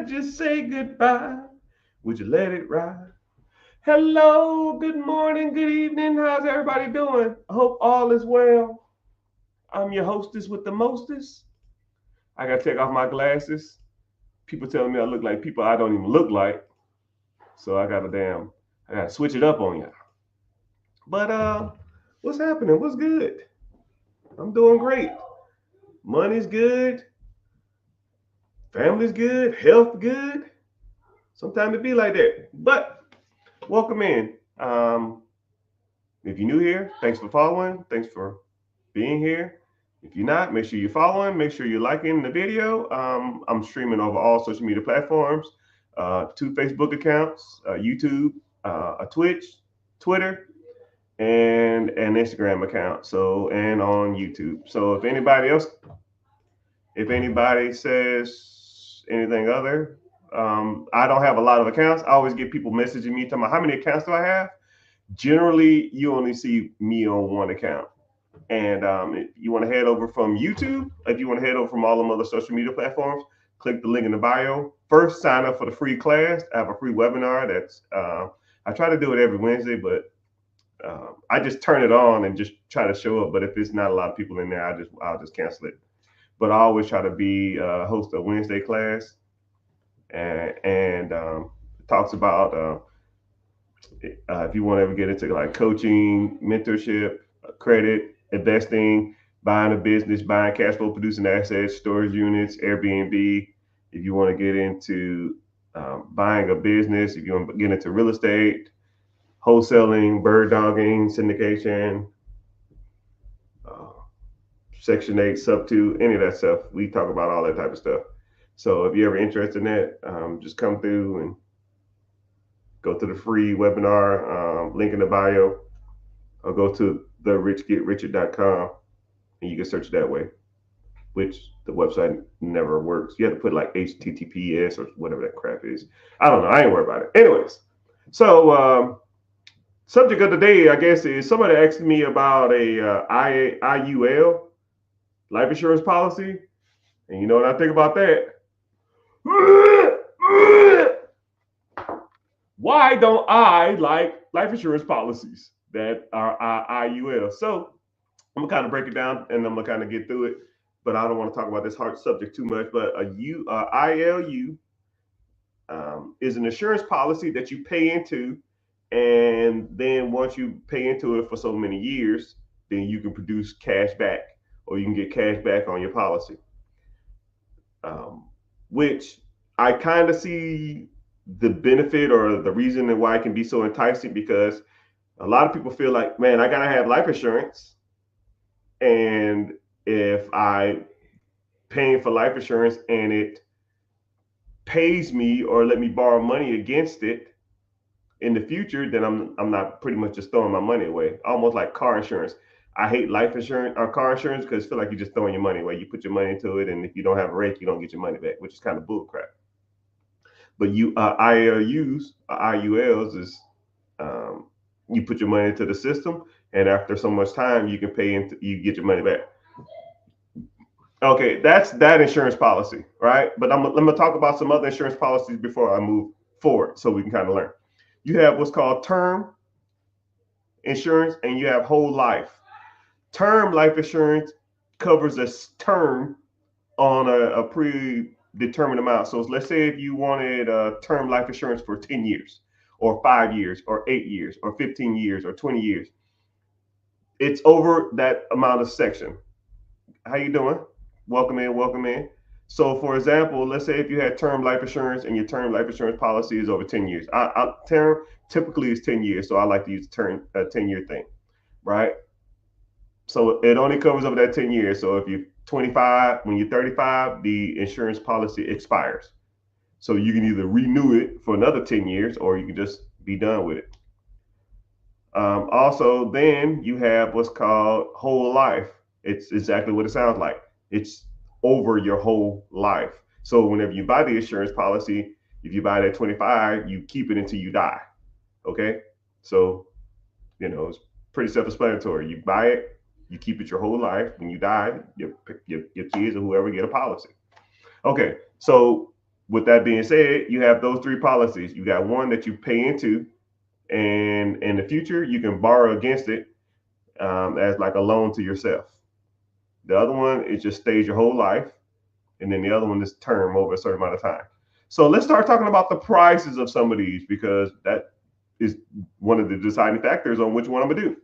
just say goodbye? Would you let it ride? Hello, good morning, good evening. How's everybody doing? I hope all is well. I'm your hostess with the mostest. I gotta take off my glasses. People telling me I look like people I don't even look like. So I gotta switch it up on you. But what's happening? What's good? I'm doing great. Money's good, family's good, health good. Sometimes it be like that. But welcome in. If you're new here, thanks for following. Thanks for being here. If you're not, make sure you're following. Make sure you're liking the video. I'm streaming over all social media platforms, two Facebook accounts, YouTube, a Twitch, Twitter, and an Instagram account. So and on YouTube. So if anybody says anything other, I don't have a lot of accounts. I always get people messaging me talking about how many accounts do I have. Generally, you only see me on one account. And if you want to head over from YouTube, if you want to head over from all them other social media platforms, click the link in the bio. First, sign up for the free class. I have a free webinar that's I try to do it every Wednesday, but I just turn it on and just try to show up. But if it's not a lot of people in there, I'll just cancel it. But I always try to be host a Wednesday class and talks about if you want to ever get into like coaching, mentorship, credit, investing, buying a business, buying cash flow producing assets, storage units, Airbnb. If you want to get into buying a business, if you want to get into real estate, wholesaling, bird dogging, syndication, uh, Section 8, Sub 2, any of that stuff, we talk about all that type of stuff. So if you're ever interested in that, just come through and go to the free webinar, link in the bio, or go to therichgetricher.com and you can search that way, which the website never works. You have to put like HTTPS or whatever that crap is. I don't know. I ain't worried about it. Anyways, so subject of the day, I guess, is somebody asked me about a IUL, life insurance policy. And you know what I think about that? Why don't I like life insurance policies that are IUL? So I'm gonna kind of break it down and I'm gonna kind of get through it, but I don't want to talk about this hard subject too much. But ILU is an insurance policy that you pay into, and then once you pay into it for so many years, then you can produce cash back or you can get cash back on your policy. Which I kind of see the benefit or the reason why it can be so enticing because a lot of people feel like, man, I gotta have life insurance, and if I paying for life insurance and it pays me or let me borrow money against it in the future, then I'm not pretty much just throwing my money away. Almost like car insurance. I hate life insurance or car insurance because I feel like you're just throwing your money away. You put your money into it, and if you don't have a rate, you don't get your money back, which is kind of bull crap. But you ILUs, IULs is you put your money into the system, and after so much time, you can pay into you get your money back. Okay, that's that insurance policy, right? But I'm gonna talk about some other insurance policies before I move forward, so we can kind of learn. You have what's called term insurance, and you have whole life. Term life insurance covers a term on a predetermined amount. So let's say if you wanted term life insurance for 10 years or 5 years or 8 years or 15 years or 20 years, it's over that amount of section. How you doing? Welcome in, welcome in. So for example, let's say if you had term life insurance and your term life insurance policy is over 10 years. Term typically is 10 years, so I like to use the term 10-year thing, right? So it only covers over that 10 years. So if you're 25, when you're 35, the insurance policy expires. So you can either renew it for another 10 years or you can just be done with it. Also, then you have what's called whole life. It's exactly what it sounds like. It's over your whole life. So whenever you buy the insurance policy, if you buy it at 25, you keep it until you die. Okay? So, it's pretty self-explanatory. You buy it, you keep it your whole life. When you die, your kids or whoever get a policy. Okay, so with that being said, you have those three policies. You got one that you pay into, and in the future you can borrow against it as like a loan to yourself. The other one is just stays your whole life, and then the other one is term over a certain amount of time. So let's start talking about the prices of some of these, because that is one of the deciding factors on which one I'm gonna do.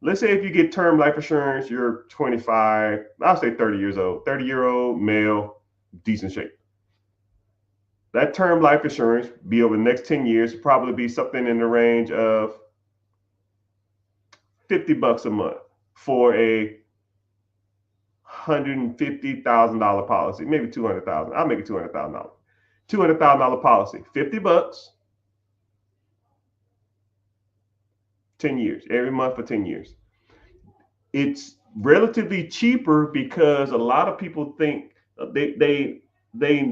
Let's say if you get term life insurance, you're 25, I'll say 30 years old, 30-year-old male, decent shape. That term life insurance be over the next 10 years, probably be something in the range of $50 a month for a $150,000 policy, maybe 200,000. I'll make it $200,000. $200,000 policy, $50, 10 years, every month for 10 years. It's relatively cheaper because a lot of people think the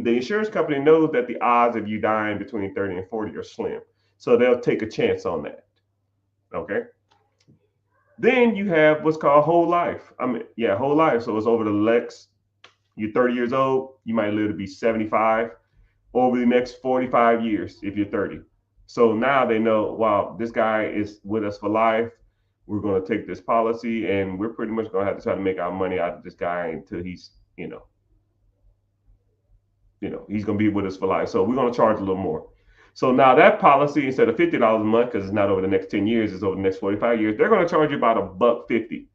insurance company knows that the odds of you dying between 30 and 40 are slim. So they'll take a chance on that. Okay. Then you have what's called whole life. Whole life. So it's over the next, you're 30 years old, you might live to be 75 over the next 45 years if you're 30. So now they know, wow, this guy is with us for life. We're going to take this policy, and we're pretty much going to have to try to make our money out of this guy until he's, he's going to be with us for life. So we're going to charge a little more. So now that policy, instead of $50 a month, because it's not over the next 10 years, it's over the next 45 years, they're going to charge you about $1.50.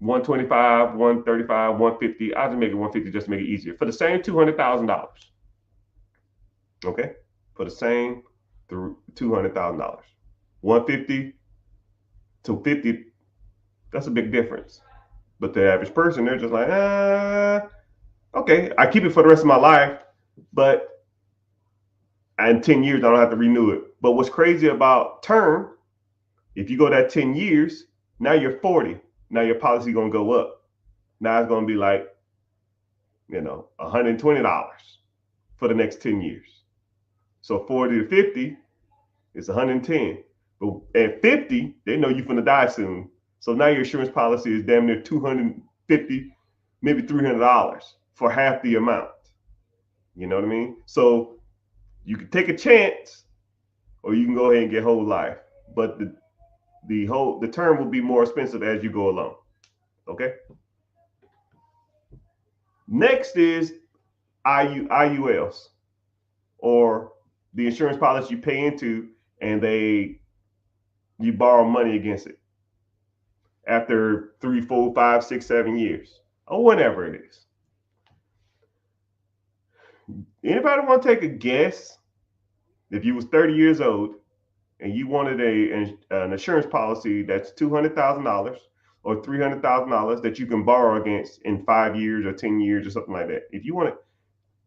125, 135, 150. I'll just make it 150 just to make it easier. For the same $200,000. Okay? For the same $200,000. 150 to 50, that's a big difference. But the average person, they're just like, okay, I keep it for the rest of my life, but in 10 years, I don't have to renew it. But what's crazy about term, if you go that 10 years, now you're 40. Now your policy going to go up. Now it's going to be like, $120 for the next 10 years. So 40 to 50 is 110. But at 50, they know you're going to die soon. So now your insurance policy is damn near $250, maybe $300 for half the amount. You know what I mean? So you can take a chance, or you can go ahead and get whole life. But the term will be more expensive as you go along. Okay. Next is IULs, or the insurance policy you pay into, and you borrow money against it after 3, 4, 5, 6, 7 years, or whatever it is. Anybody want to take a guess? If you was 30 years old and you wanted an insurance policy that's $200,000 or $300,000 that you can borrow against in 5 years or 10 years or something like that. If you want to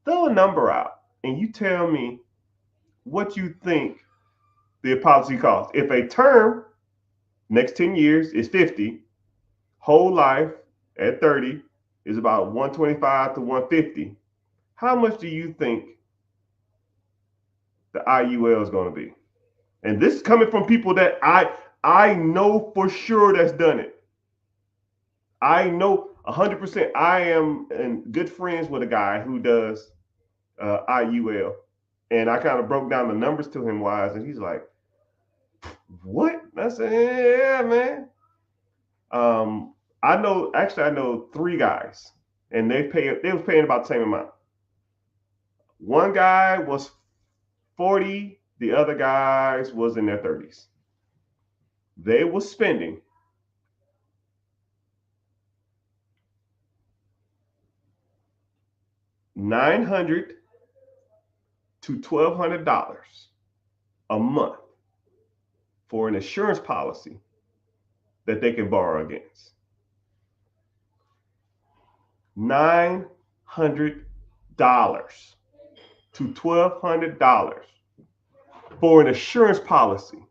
throw a number out and you tell me what you think the policy costs. If a term next 10 years is 50, whole life at 30 is about 125 to 150. How much do you think the IUL is going to be? And this is coming from people that I know for sure that's done it. I know 100%. I am good friends with a guy who does IUL, and I kind of broke down the numbers to him wise, and he's like, "What?" I said, "Yeah, man." I know 3 guys, and they was paying about the same amount. One guy was 40, the other guys was in their 30s. They were spending $900 to $1,200 a month for an insurance policy that they can borrow against. $900 to $1,200 for an insurance policy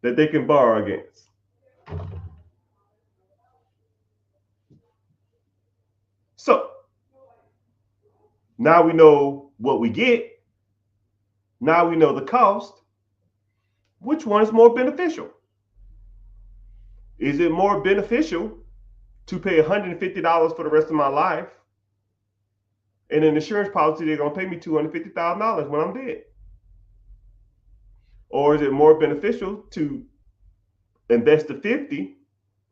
that they can borrow against. So now we know what we get. Now we know the cost. Which one is more beneficial? Is it more beneficial to pay $150 for the rest of my life And in the insurance policy, they're going to pay me $250,000 when I'm dead. Or is it more beneficial to invest the 50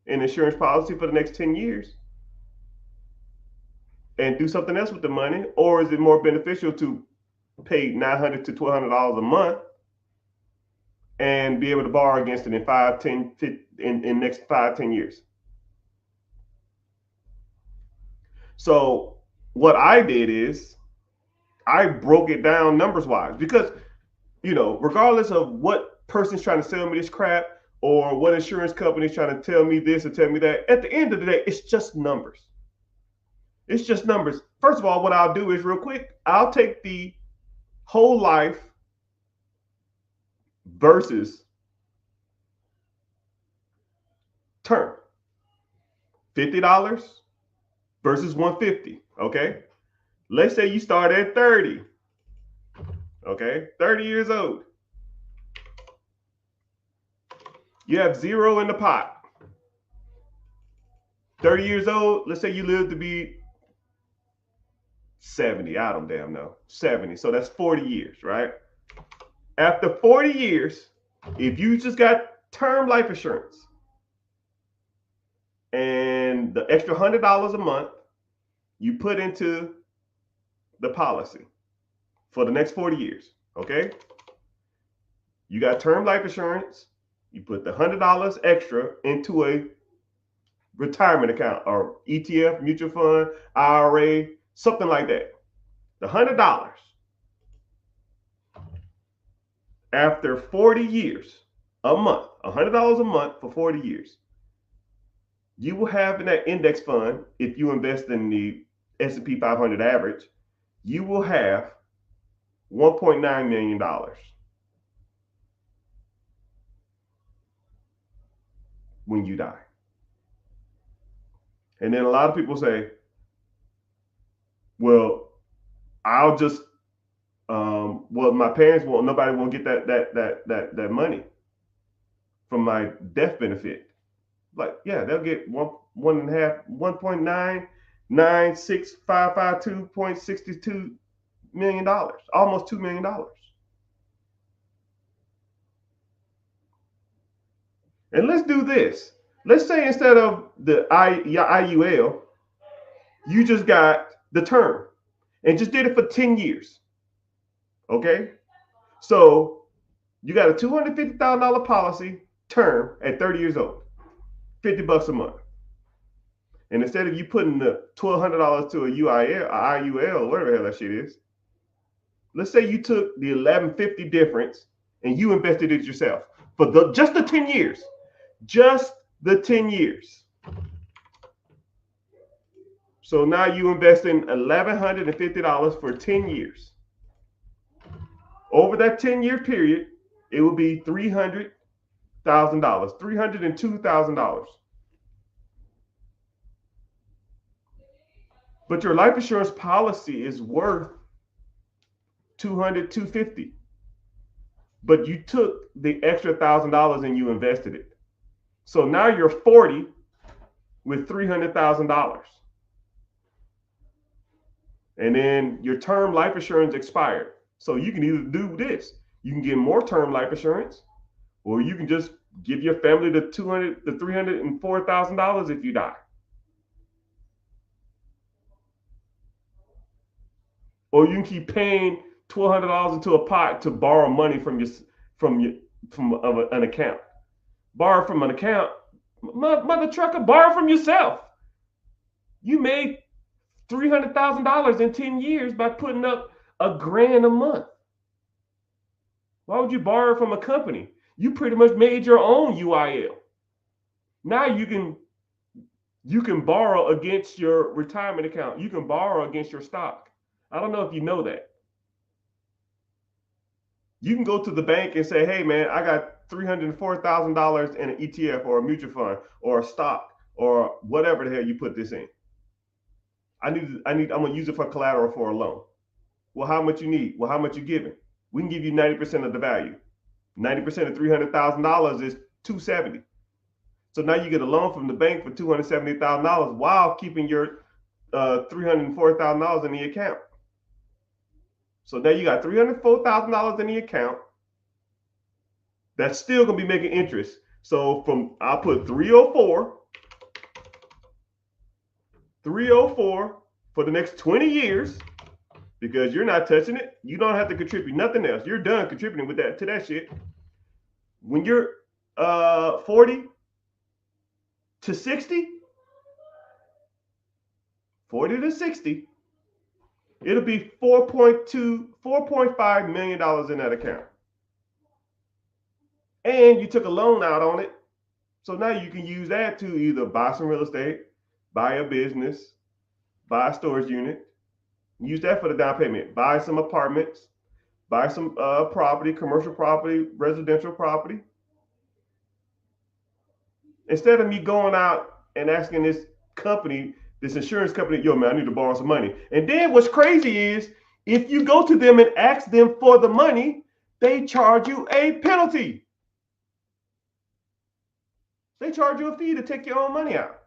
in insurance policy for the next 10 years and do something else with the money? Or is it more beneficial to pay $900 to $1,200 a month and be able to borrow against it in 5, 10, 15, in next 5, 10 years? So what I did is I broke it down numbers wise, because, regardless of what person's trying to sell me this crap or what insurance company's trying to tell me this or tell me that, at the end of the day, it's just numbers. It's just numbers. First of all, what I'll do is, real quick, I'll take the whole life versus term. $50 versus $150. Okay. Let's say you start at 30. Okay. 30 years old. You have zero in the pot. 30 years old. Let's say you live to be 70. I don't damn know. 70. So that's 40 years, right? After 40 years, if you just got term life insurance and the extra $100 a month you put into the policy for the next 40 years, okay? You got term life insurance, you put the $100 extra into a retirement account or ETF, mutual fund, IRA, something like that. The $100 after 40 years a month, $100 a month for 40 years, you will have in that index fund, if you invest in the S&P 500 average, you will have $1.9 million. When you die. And then a lot of people say, well, I'll just, well, my parents nobody won't get that money from my death benefit. Like, yeah, they'll get 1.96552.62 million dollars, almost $2 million. And let's do this. Let's say instead of the IUL, you just got the term and just did it for 10 years. Okay? So you got a $250,000 policy term at 30 years old, $50 a month. And instead of you putting the $1,200 to a IUL, whatever the hell that shit is, let's say you took the $1,150 difference and you invested it yourself for just the 10 years. Just the 10 years. So now you invest in $1,150 for 10 years. Over that 10-year period, it will be $300,000, $302,000. But your life insurance policy is worth $200,000, $250,000. But you took the extra $1,000 and you invested it. So now you're 40 with $300,000. And then your term life insurance expired. So you can either do this. You can get more term life insurance, or you can just give your family the $304,000 if you die. Or you can keep paying $1,200 into a pot to borrow money from an account. Borrow from an account, mother trucker, borrow from yourself. You made $300,000 in 10 years by putting up $1,000 a month. Why would you borrow from a company? You pretty much made your own UIL. Now you can borrow against your retirement account. You can borrow against your stock. I don't know if you know that. You can go to the bank and say, hey man, I got $304,000 in an ETF or a mutual fund or a stock or whatever the hell you put this in. I'm gonna use it for collateral for a loan. Well, how much you need? Well, how much you giving? We can give you 90% of the value. 90% of $300,000 is $270,000. So now you get a loan from the bank for $270,000 while keeping your $304,000 in the account. So now you got $304,000 in the account. That's still gonna be making interest. So I'll put 304 for the next 20 years because you're not touching it. You don't have to contribute nothing else. You're done contributing with that to that shit. When you're 40 to 60, 40 to 60, it'll be $4.5 million in that account. And you took a loan out on it. So now you can use that to either buy some real estate, buy a business, buy a storage unit, use that for the down payment, buy some apartments, buy some property, commercial property, residential property. Instead of me going out and asking this insurance company, yo, man, I need to borrow some money. And then what's crazy is if you go to them and ask them for the money, they charge you a penalty. They charge you a fee to take your own money out.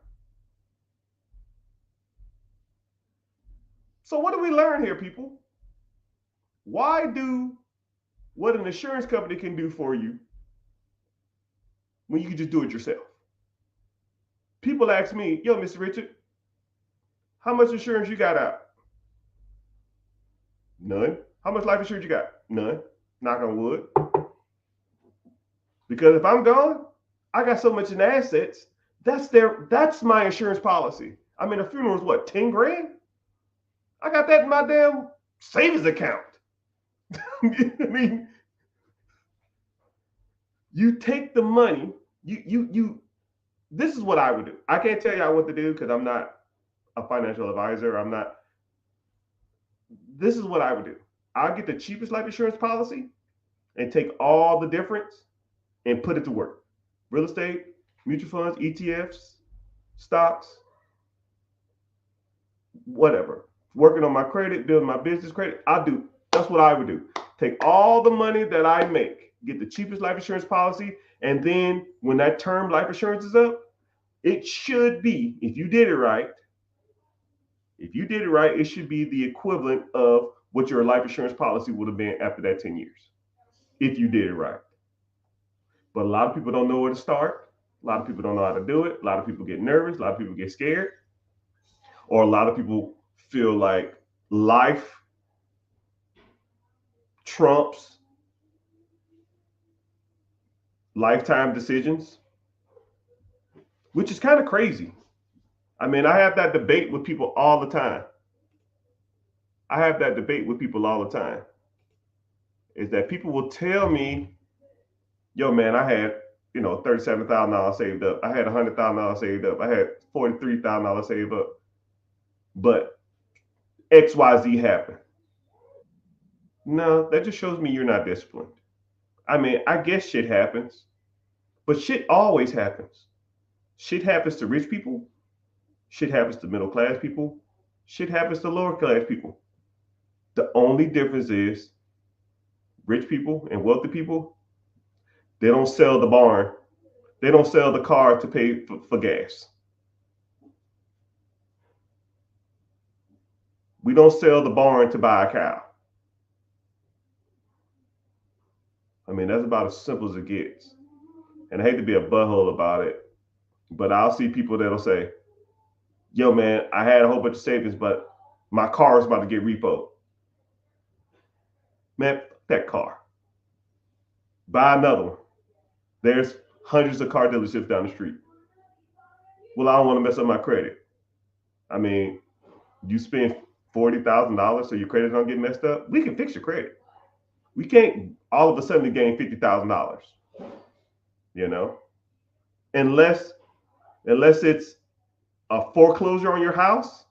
So what do we learn here, people? Why do what an insurance company can do for you when you can just do it yourself? People ask me, yo, Mr. Richard, how much insurance you got out? None. How much life insurance you got? None. Knock on wood. Because if I'm gone, I got so much in assets. That's my insurance policy. I mean, a funeral is what, 10 grand? I got that in my damn savings account. I mean, you take the money, this is what I would do. I can't tell y'all what to do because I'm not a financial advisor. This is what I would do. I'll get the cheapest life insurance policy and take all the difference and put it to work. Real estate, mutual funds, ETFs, stocks, whatever. Working on my credit, building my business credit. That's what I would do. Take all the money that I make, get the cheapest life insurance policy, and then when that term life insurance is up, it should be, if you did it right, it should be the equivalent of what your life insurance policy would have been after that 10 years, if you did it right. But a lot of people don't know where to start. A lot of people don't know how to do it. A lot of people get nervous. A lot of people get scared. Or a lot of people feel like life trumps lifetime decisions, which is kind of crazy. I mean, I have that debate with people all the time. Is that people will tell me, yo, man, I had, $37,000 saved up. I had $100,000 saved up. I had $43,000 saved up. But XYZ happened. No, that just shows me you're not disciplined. I mean, I guess shit happens, but shit always happens. Shit happens to rich people. Shit happens to middle class people. Shit happens to lower class people. The only difference is rich people and wealthy people, they don't sell the barn. They don't sell the car to pay for gas. We don't sell the barn to buy a cow. I mean, that's about as simple as it gets. And I hate to be a butthole about it, but I'll see people that'll say, yo, man, I had a whole bunch of savings, but my car is about to get repoed. Man, that car. Buy another one. There's hundreds of car dealerships down the street. Well, I don't want to mess up my credit. I mean, you spend $40,000 so your credit don't get messed up. We can fix your credit. We can't all of a sudden gain $50,000. Unless it's a foreclosure on your house,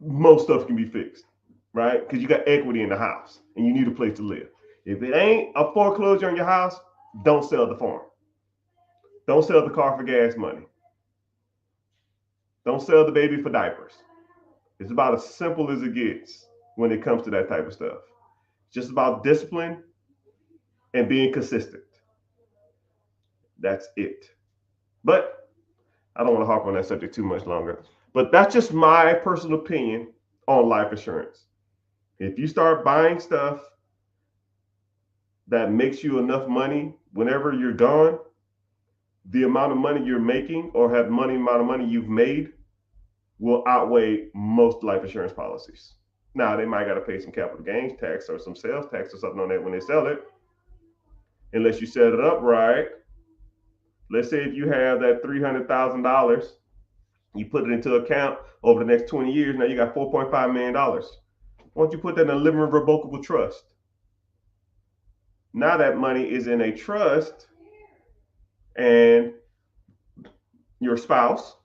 most stuff can be fixed, right? Because you got equity in the house and you need a place to live. If it ain't a foreclosure on your house, don't sell the farm. Don't sell the car for gas money. Don't sell the baby for diapers. It's about as simple as it gets when it comes to that type of stuff. It's just about discipline and being consistent. That's it. But I don't want to harp on that subject too much longer. But that's just my personal opinion on life insurance. If you start buying stuff that makes you enough money whenever you're gone, the amount of money you're making or have money amount of money you've made will outweigh most life insurance policies. Now they might got to pay some capital gains tax or some sales tax or something on that when they sell it, unless you set it up right. Let's say if you have that $300,000, you put it into account over the next 20 years. Now you got $4.5 million. Why don't you put that in a living revocable trust? Now that money is in a trust, and your spouse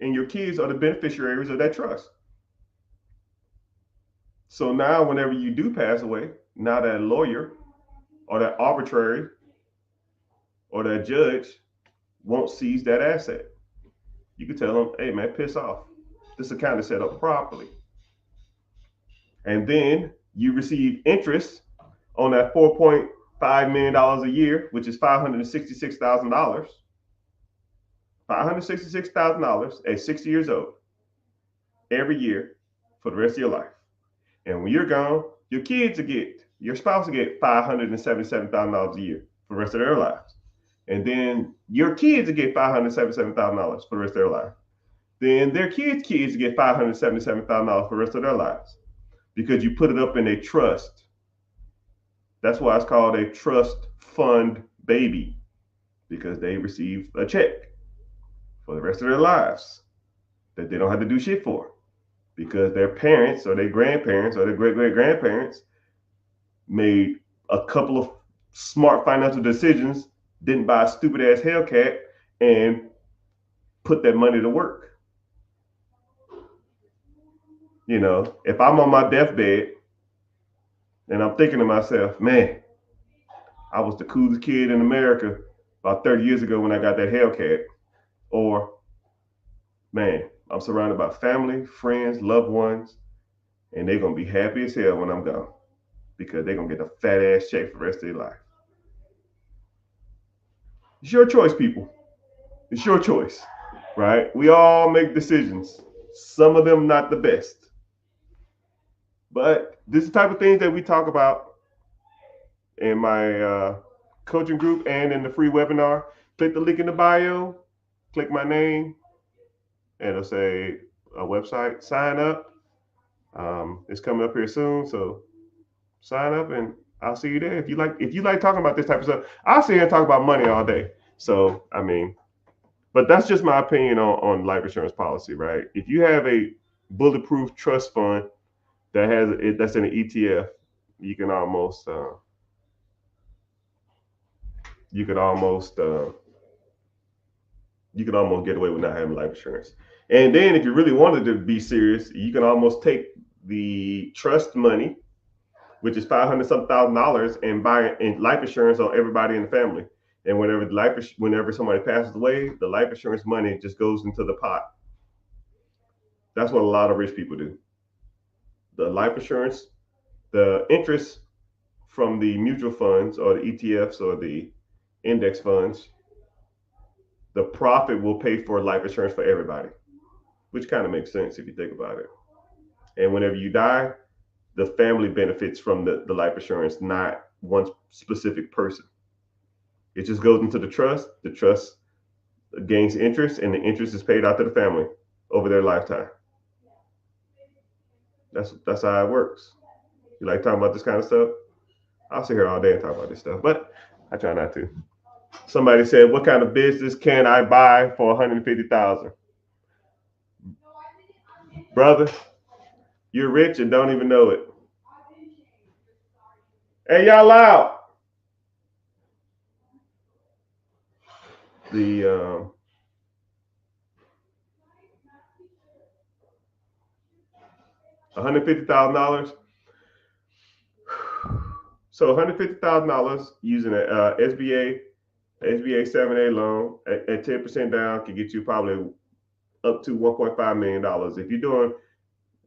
and your kids are the beneficiaries of that trust. So now, whenever you do pass away, now that lawyer or that arbitrary or that judge won't seize that asset. You can tell them, hey, man, piss off. This account is set up properly. And then you receive interest on that $4.5 million a year, which is $566,000. $566,000 at 60 years old every year for the rest of your life. And when you're gone, your spouse will get $577,000 a year for the rest of their lives. And then your kids will get $577,000 for the rest of their life. Then their kids' kids get $577,000 for the rest of their lives because you put it up in a trust. That's why it's called a trust fund baby, because they receive a check for the rest of their lives that they don't have to do shit for, because their parents or their grandparents or their great-great-grandparents made a couple of smart financial decisions, didn't buy a stupid ass Hellcat, and put that money to work. You know, if I'm on my deathbed and I'm thinking to myself, man, I was the coolest kid in America about 30 years ago when I got that Hellcat, or man, I'm surrounded by family, friends, loved ones, and they're gonna be happy as hell when I'm gone because they're gonna get a fat ass check for the rest of their life. It's your choice, people. It's your choice, right? We all make decisions. Some of them not the best. But this is the type of things that we talk about in my coaching group and in the free webinar. Click the link in the bio, click my name, and it'll say a website, sign up. It's coming up here soon, so sign up and I'll see you there. If you like talking about this type of stuff, I'll sit here and talk about money all day. So I mean, but that's just my opinion on life insurance policy, right? If you have a bulletproof trust fund that's in an ETF, you can almost get away with not having life insurance. And then if you really wanted to be serious, you can almost take the trust money, which is $500,000, and buy life insurance on everybody in the family. And whenever somebody passes away, the life insurance money just goes into the pot. That's what a lot of rich people do. The life insurance, the interest from the mutual funds or the ETFs or the index funds, the profit will pay for life insurance for everybody, which kind of makes sense if you think about it. And whenever you die, the family benefits from the life insurance, not one specific person. It just goes into the trust. The trust gains interest, and the interest is paid out to the family over their lifetime. That's how it works. You like talking about this kind of stuff? I'll sit here all day and talk about this stuff, but I try not to. Somebody said, "What kind of business can I buy for 150,000?" Brother, you're rich and don't even know it. Hey, y'all loud. The $150,000. So $150,000 using a SBA 7A loan at 10% down can get you probably up to $1.5 million. If you're doing,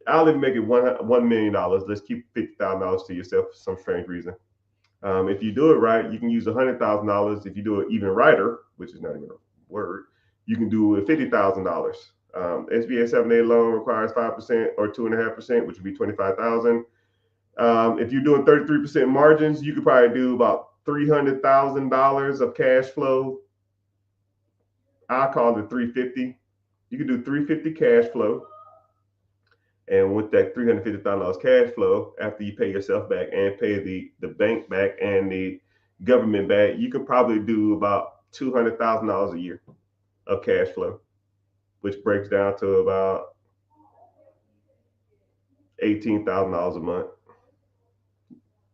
I'll even make it $1 million. Let's keep $50,000 to yourself for some strange reason. If you do it right, you can use $100,000. If you do it even righter, which is not even a word, you can do it $50,000. SBA 7A loan requires 5% or 2.5%, which would be $25,000. If you're doing 33% margins, you could probably do about $300,000 of cash flow. I call it 350. You can do 350 cash flow. And with that $350,000 cash flow, after you pay yourself back and pay the bank back and the government back, you could probably do about $200,000 a year of cash flow, which breaks down to about $18,000 a month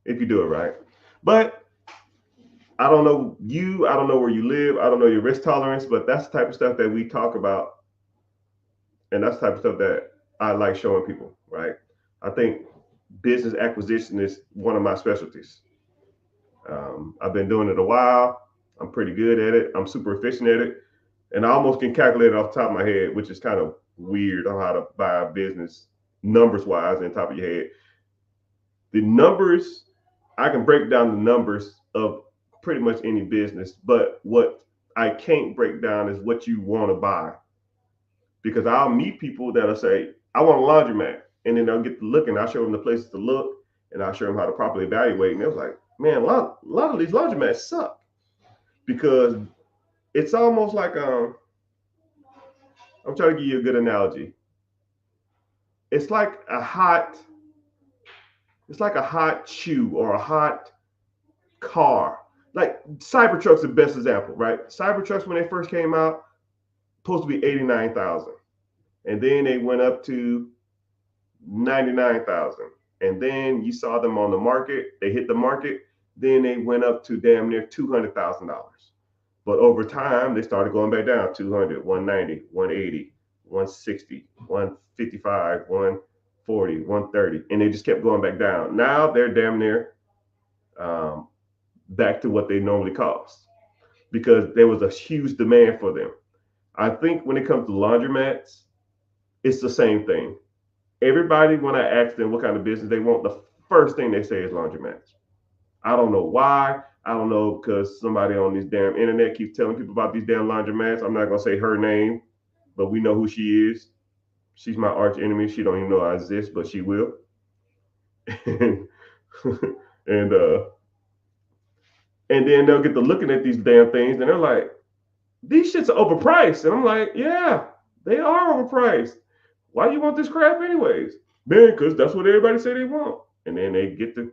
if you do it right. But I don't know you, I don't know where you live, I don't know your risk tolerance, but that's the type of stuff that we talk about. And that's the type of stuff that I like showing people, right? I think business acquisition is one of my specialties. I've been doing it a while. I'm pretty good at it. I'm super efficient at it. And I almost can calculate it off the top of my head, which is kind of weird on how to buy a business numbers wise on top of your head. The numbers, I can break down the numbers of pretty much any business, but what I can't break down is what you want to buy. Because I'll meet people that'll say, I want a laundromat. And then they'll get to look and I'll show them the places to look and I'll show them how to properly evaluate. And they're like, man, a lot of these laundromats suck because it's almost like I'm trying to give you a good analogy. It's like a hot, it's like a hot shoe or a hot car. Like Cybertruck's the best example, right? Cybertrucks when they first came out, supposed to be 89,000. And then they went up to 99,000. And then you saw them on the market, they hit the market, then they went up to damn near $200,000. But over time, they started going back down 200, 190, 180, 160, 155, 140, 130. And they just kept going back down. Now they're damn near back to what they normally cost because there was a huge demand for them. I think when it comes to laundromats, it's the same thing. Everybody, when I ask them what kind of business they want, the first thing they say is laundromats. I don't know why. I don't know because somebody on this damn internet keeps telling people about these damn laundromats. I'm not gonna say her name, but we know who she is. She's my arch enemy. She don't even know I exist, but she will. and and and then they'll get to looking at these damn things and they're like, these shits are overpriced. And I'm like, yeah, they are overpriced. Why do you want this crap anyways? Man, because that's what everybody say they want. And then they get to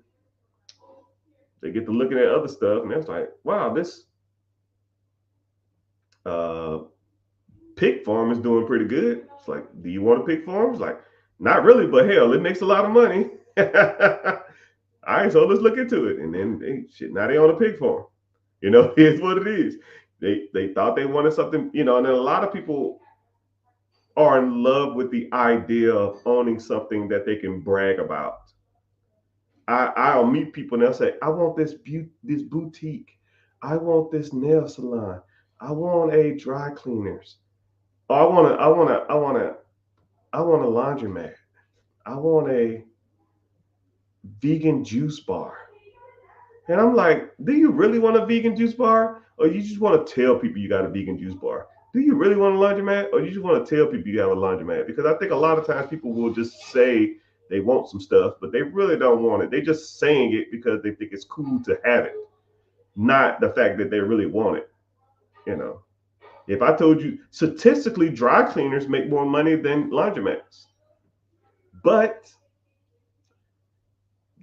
looking at other stuff and it's like, wow, this pig farm is doing pretty good. It's like, do you want a pig farm? It's like, not really, but hell, it makes a lot of money. All right, so let's look into it. And then now they own a pig farm. Here's what it is. They thought they wanted something, and then a lot of people are in love with the idea of owning something that they can brag about. I'll meet people and they'll say, I want this boutique. I want this nail salon. I want a dry cleaners. Oh, I want a laundromat. I want a vegan juice bar. And I'm like, do you really want a vegan juice bar? Or you just want to tell people you got a vegan juice bar? Do you really want a laundromat? Or you just want to tell people you have a laundromat? Because I think a lot of times people will just say they want some stuff, but they really don't want it. They're just saying it because they think it's cool to have it, not the fact that they really want it. If I told you statistically, dry cleaners make more money than laundromats, but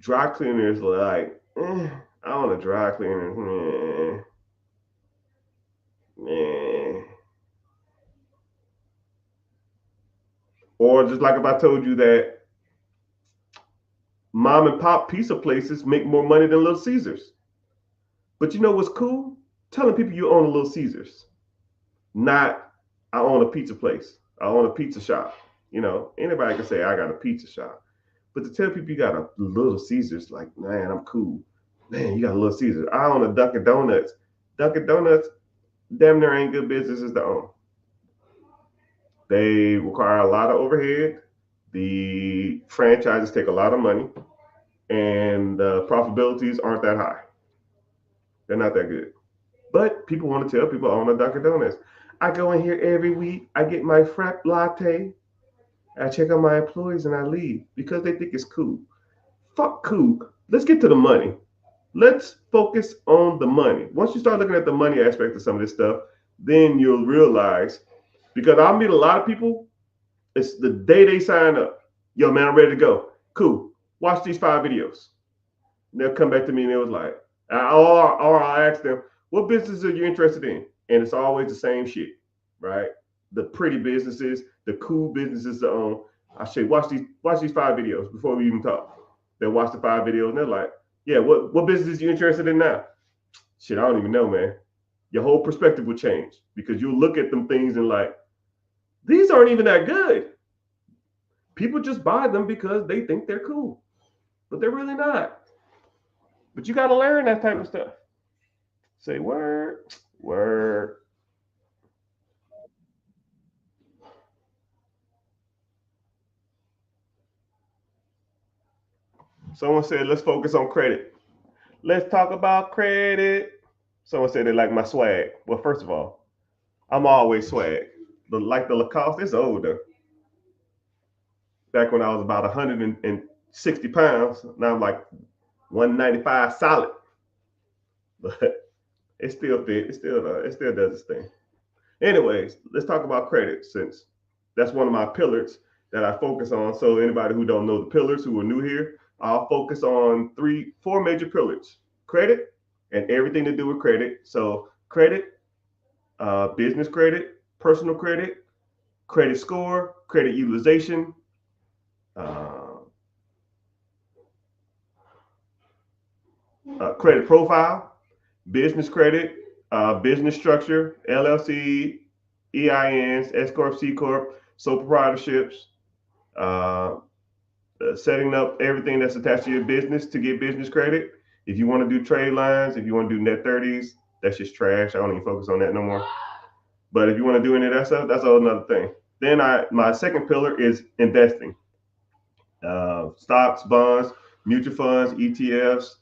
dry cleaners are like, I want a dry cleaner. Or just like if I told you that mom and pop pizza places make more money than Little Caesars. But you know what's cool? Telling people you own a Little Caesars. Not, I own a pizza place. I own a pizza shop. Anybody can say I got a pizza shop. But to tell people you got a Little Caesars, like, man, I'm cool. Man, you got a Little Caesars. I own a Dunkin' Donuts. Dunkin' Donuts, damn near ain't good businesses to own. They require a lot of overhead. The franchises take a lot of money. And the profitabilities aren't that high. They're not that good. But people want to tell people I own a Dunkin' Donuts. I go in here every week. I get my frap latte. I check on my employees and I leave because they think it's cool. fuck cool. Let's get to the money. Let's focus on the money. Once you start looking at the money aspect of some of this stuff, then you'll realize, because I meet a lot of people, it's the day they sign up. Yo, man, I'm ready to go. Cool. Watch these 5 videos. And they'll come back to me and it was like, or I ask them, what business are you interested in? And it's always the same shit, right? The pretty businesses, the cool businesses to own. I say, watch these 5 videos before we even talk. They'll watch the 5 videos and they're like, yeah, what business are you interested in now? Shit, I don't even know, man. Your whole perspective will change because you'll look at them things and like, these aren't even that good. People just buy them because they think they're cool, but they're really not. But you got to learn that type of stuff. Say word, word. Someone said, let's focus on credit. Let's talk about credit. Someone said they like my swag. Well, first of all, I'm always swag. But like the Lacoste, it's older. Back when I was about 160 pounds, now I'm like 195 solid. But it still fit. It still does its thing. Anyways, let's talk about credit since that's one of my pillars that I focus on. So anybody who don't know the pillars, who are new here, I'll focus on four major pillars: credit and everything to do with credit. So credit, business credit, personal credit, credit score, credit utilization, uh, credit profile, business credit, business structure, LLC, EINs, S corp, C corp, sole proprietorships, uh, setting up everything that's attached to your business to get business credit. If you want to do trade lines, if you want to do net 30s, that's just trash. I don't even focus on that no more. But if you want to do any of that stuff, that's all another thing. Then my second pillar is investing. Stocks, bonds, mutual funds, ETFs,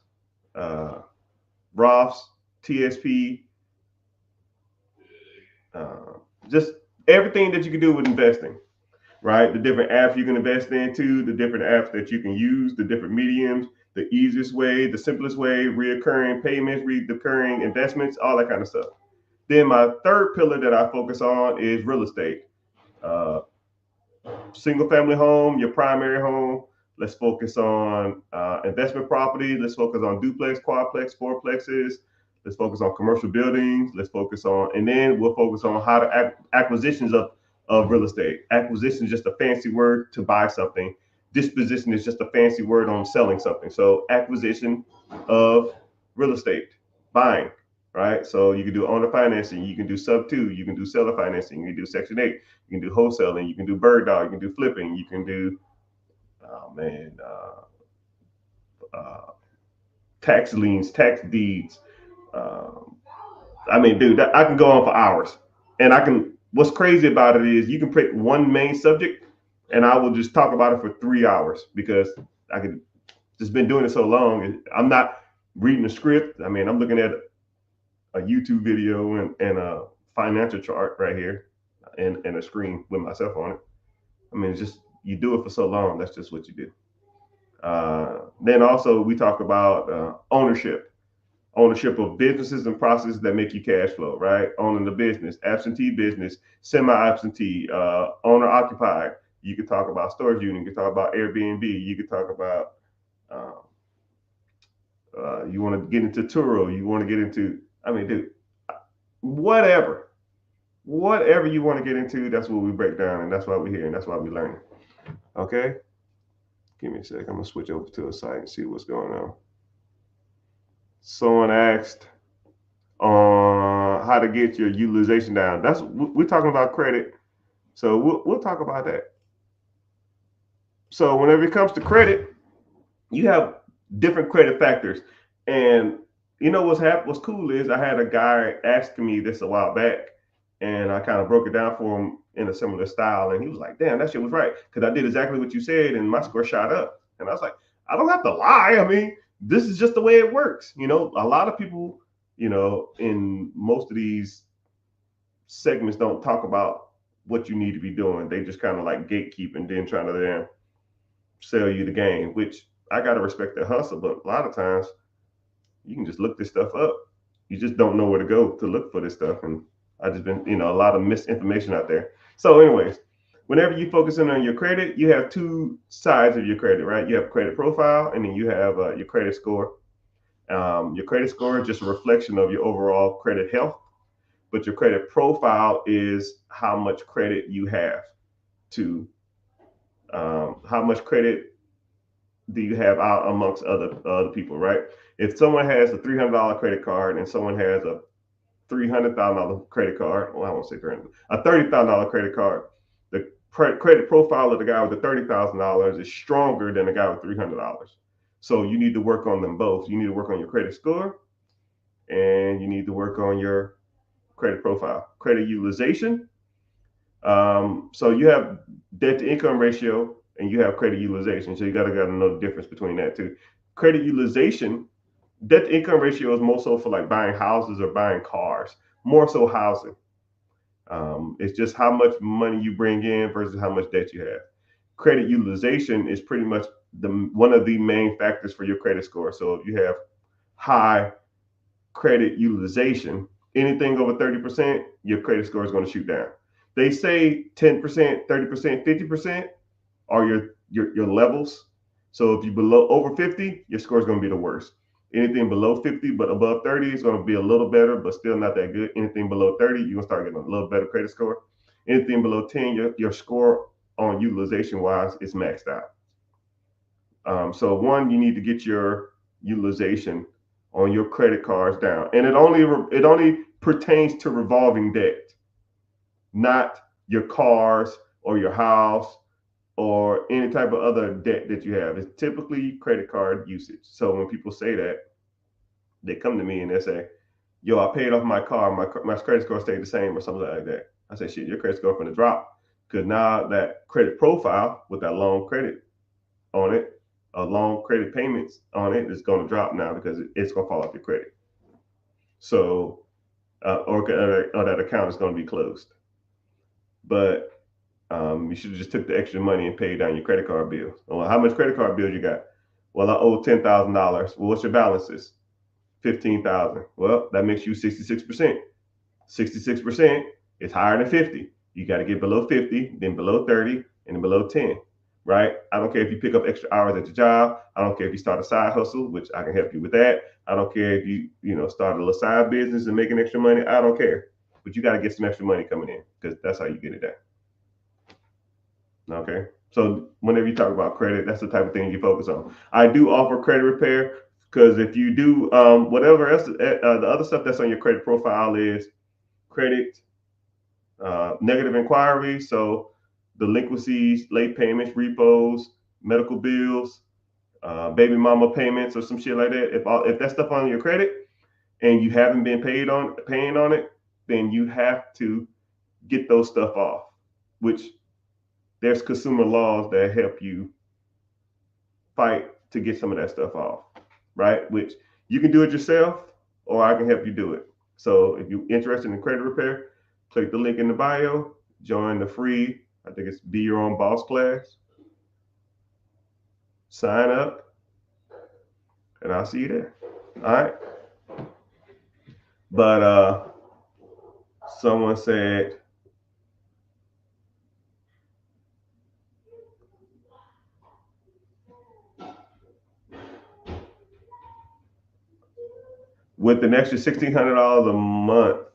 uh, Roths, TSP, just everything that you can do with investing, right? The different apps you can invest into, the different apps that you can use, the different mediums, the easiest way, the simplest way, reoccurring payments, recurring investments, all that kind of stuff. Then my third pillar that I focus on is real estate. Uh, Single family home, your primary home. Let's focus on investment property. Let's focus on duplex, quadplex, fourplexes. Let's focus on commercial buildings. Let's focus on, and then we'll focus on how to acquisitions of real estate. Acquisition is just a fancy word to buy something. Disposition is just a fancy word on selling something. So acquisition of real estate, buying, right? So you can do owner financing, you can do sub two, you can do seller financing, you can do section 8, you can do wholesaling, you can do bird dog, you can do flipping, you can do, oh man, uh, tax liens, tax deeds. Um, I mean, dude, I can go on for hours. And I can, what's crazy about it is you can pick one main subject and I will just talk about it for 3 hours because I could just been doing it so long. I'm not reading a script. I mean, I'm looking at a YouTube video and a financial chart right here and a screen with myself on it. I mean, it's just, you do it for so long. That's just what you do. Then also we talk about ownership of businesses and processes that make you cash flow, right? Owning the business, absentee business, semi-absentee, owner occupied. You could talk about storage unit. You could talk about Airbnb. You could talk about um, you want to get into Turo. You want to get into, I mean, dude, whatever, whatever you want to get into, that's what we break down, and that's why we're here, and that's why we learn. Okay, give me a sec. I'm gonna switch over to a site and see what's going on. Someone asked on how to get your utilization down. That's we're talking about credit, so we'll talk about that. So whenever it comes to credit, you have different credit factors, and you know what's cool is I had a guy asking me this a while back, and I kind of broke it down for him in a similar style, and he was like, "Damn, that shit was right," because I did exactly what you said, and my score shot up. And I was like, "I don't have to lie. I mean, this is just the way it works." You know, a lot of people, you know, in most of these segments don't talk about what you need to be doing. They just kind of like gatekeep and then trying to then sell you the game, which I gotta respect their hustle, but a lot of times you can just look this stuff up. You just don't know where to go to look for this stuff, and I just been a lot of misinformation out there. So, anyways, whenever you focus in on your credit, you have two sides of your credit, right? You have credit profile, and then you have your credit score. Your credit score is just a reflection of your overall credit health, but your credit profile is how much credit you have to how much credit do you have out amongst other people, right? If someone has a $300 credit card and someone has a $300,000 credit card, well, I won't say 300, a $30,000 credit card, the credit profile of the guy with the $30,000 is stronger than the guy with $300. So you need to work on them both. You need to work on your credit score, and you need to work on your credit profile, credit utilization. So you have debt to income ratio and you have credit utilization. So you gotta know the difference between that too. Credit utilization, debt to income ratio is more so for like buying houses or buying cars, more so housing. It's just how much money you bring in versus how much debt you have. Credit utilization is pretty much the one of the main factors for your credit score. So if you have high credit utilization, anything over 30%, your credit score is going to shoot down. They say 10%, 30%, 50% are your levels. So if you below over 50, your score is going to be the worst. Anything below 50 but above 30 is going to be a little better, but still not that good. Anything below 30, you're going to start getting a little better credit score. Anything below 10, your score on utilization wise is maxed out. So one, you need to get your utilization on your credit cards down, and it only pertains to revolving debt, not your cars or your house or any type of other debt that you have. It's typically credit card usage. So when people say that, they come to me and they say, "Yo, I paid off my car. My credit score stayed the same," or something like that. I say, "Shit, your credit score going to drop because now that credit profile with that long credit on it, long credit payments on it is going to drop now because it's going to fall off your credit. So, or that account is going to be closed. But you should have just took the extra money and paid down your credit card bill. Well, how much credit card bills you got? Well, I owe $10,000. Well, what's your balances? 15,000. Well, that makes you 66%. 66% is higher than 50. You got to get below 50, then below 30, and then below 10. Right? I don't care if you pick up extra hours at your job. I don't care if you start a side hustle, which I can help you with that. I don't care if you start a little side business and making extra money. I don't care. But you got to get some extra money coming in because that's how you get it done. Okay. So whenever you talk about credit, that's the type of thing you focus on. I do offer credit repair because if you do whatever else, the other stuff that's on your credit profile is credit, negative inquiries. So delinquencies, late payments, repos, medical bills, baby mama payments, or some shit like that. If that stuff on your credit and you haven't been paying on it, then you have to get those stuff off. Which there's consumer laws that help you fight to get some of that stuff off, right? Which you can do it yourself, or I can help you do it. So if you're interested in credit repair, click the link in the bio, join the free, I think it's Be Your Own Boss class. Sign up, and I'll see you there. All right. But someone said, with an extra $1,600 a month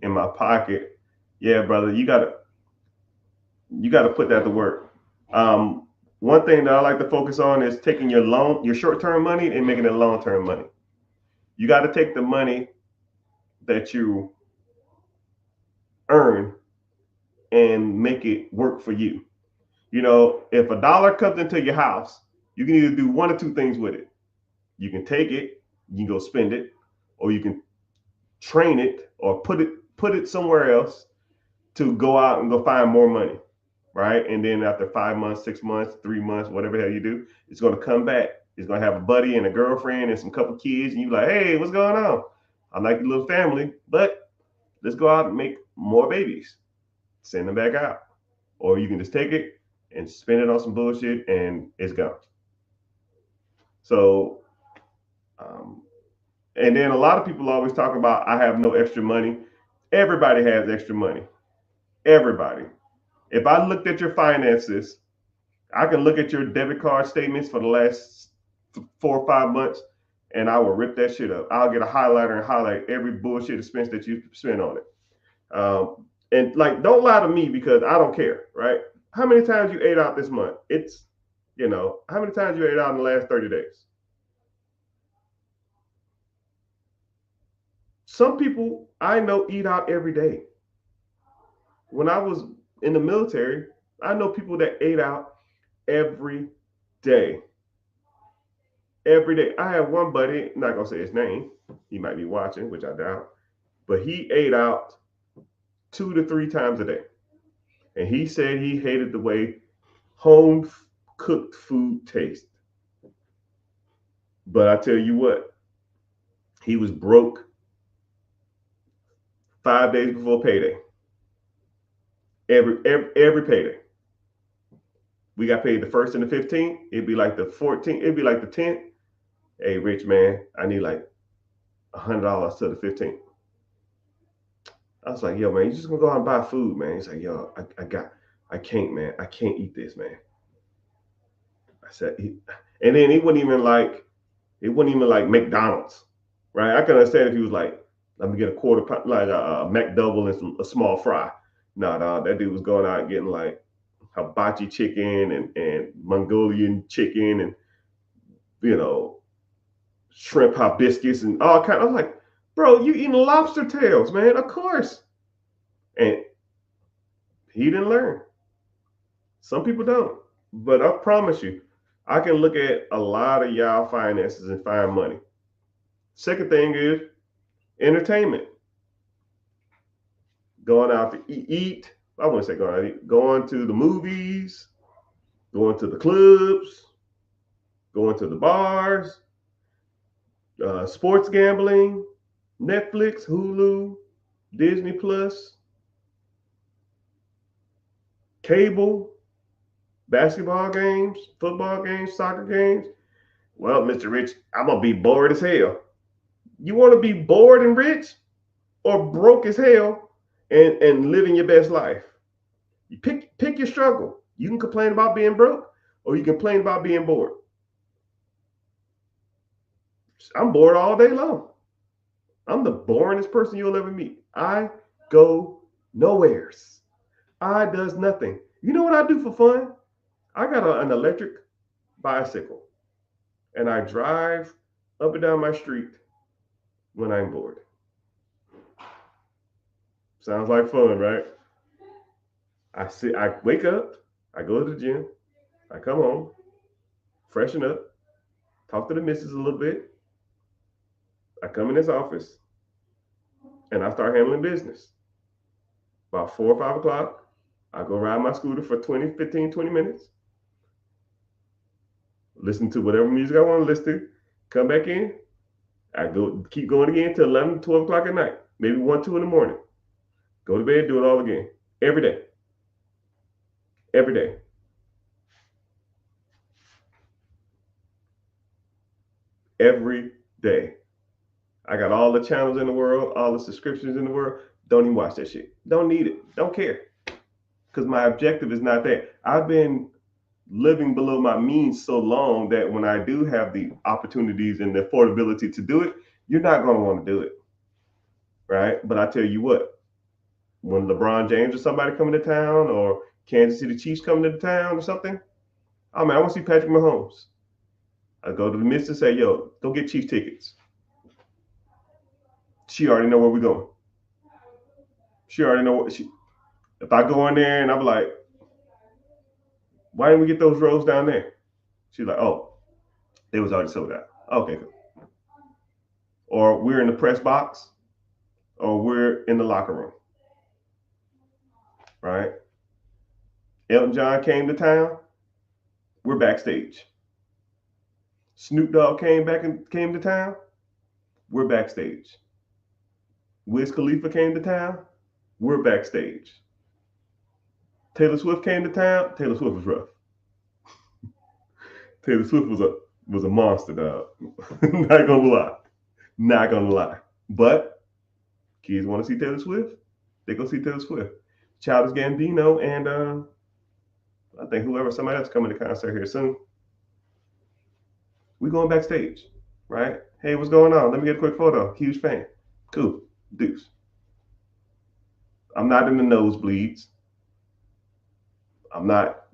in my pocket, yeah, brother, you gotta put that to work. One thing that I like to focus on is taking your short-term money and making it long-term money. You got to take the money that you earn and make it work for you. If a dollar comes into your house, you can either do one or two things with it. You can take it, you can go spend it, or you can train it or put it somewhere else to go out and go find more money, right? And then after 5 months, 6 months, 3 months, whatever the hell you do, it's going to come back. It's going to have a buddy and a girlfriend and some couple kids, and you're like, "Hey, what's going on? I like your little family, but let's go out and make more babies. Send them back out." Or you can just take it and spend it on some bullshit and it's gone. So, and then a lot of people always talk about I have no extra money. Everybody has extra money. Everybody. If I looked at your finances, I can look at your debit card statements for the last 4 or 5 months, and I will rip that shit up. I'll get a highlighter and highlight every bullshit expense that you spent on it. And like, don't lie to me because I don't care, right? How many times you ate out this month? It's, how many times you ate out in the last 30 days? Some people I know eat out every day. When I was in the military, I know people that ate out every day. Every day. I have one buddy, I'm not gonna say his name. He might be watching, which I doubt, but he ate out 2 to 3 times a day. And he said he hated the way home cooked food tastes. But I tell you what, he was broke 5 days before payday. Every payday. We got paid the 1st and the 15th. It'd be like the 14th. It'd be like the 10th. Hey, rich man, I need like $100 to the 15th. I was like, yo, man, you just gonna go out and buy food, man. He's like, yo, I can't, man. I can't eat this, man. I said, and then it wasn't even like McDonald's, right? I can understand if he was like, let me get a quarter pound, like a McDouble and a small fry. No, that dude was going out and getting like hibachi chicken and Mongolian chicken and, shrimp hibiscus and all kind. I was like, bro, you eating lobster tails, man? Of course. And he didn't learn. Some people don't. But I promise you, I can look at a lot of y'all finances and find money. Second thing is entertainment. Going out to eat. I wouldn't say going out to eat. Going to the movies, going to the clubs, going to the bars, sports gambling, Netflix, Hulu, Disney Plus, cable, basketball games, football games, soccer games. Well, Mr. Rich, I'm going to be bored as hell. You want to be bored and rich or broke as hell and living your best life? You pick your struggle. You can complain about being broke or you can complain about being bored. I'm bored all day long. I'm the boringest person you'll ever meet. I go nowheres. I does nothing. You know what I do for fun? I got an electric bicycle and I drive up and down my street when I'm bored. Sounds like fun, right? I wake up, I go to the gym, I come home, freshen up, talk to the missus a little bit. I come in this office and I start handling business. About 4 or 5 o'clock, I go ride my scooter for 20 minutes, listen to whatever music I want to listen to, come back in, I keep going again till 11, 12 o'clock at night, maybe 1, 2 in the morning. Go to bed, do it all again. Every day. Every day. Every day. I got all the channels in the world, all the subscriptions in the world. Don't even watch that shit. Don't need it. Don't care. Because my objective is not that. I've been living below my means so long that when I do have the opportunities and the affordability to do it, you're not going to want to do it. Right? But I tell you what, when LeBron James or somebody coming to town or Kansas City Chiefs coming to town or something, oh man, I want to see Patrick Mahomes. I go to the missus and say, yo, go get Chiefs tickets. She already know where we're going. She already know what if I go in there and I'm like, why didn't we get those rows down there? She's like, oh, they was already sold out. Okay, cool. Or we're in the press box, or we're in the locker room. Right? Elton John came to town, we're backstage. Snoop Dogg came to town, we're backstage. Wiz Khalifa came to town, we're backstage. Taylor Swift came to town, Taylor Swift was rough. Taylor Swift was was a monster, dog. Not gonna lie. Not gonna lie. But kids want to see Taylor Swift, they go see Taylor Swift. Childish Gambino and I think somebody else coming to concert here soon. We going backstage, right? Hey, what's going on? Let me get a quick photo. Huge fan. Cool. Deuce. I'm not in the nosebleeds. I'm not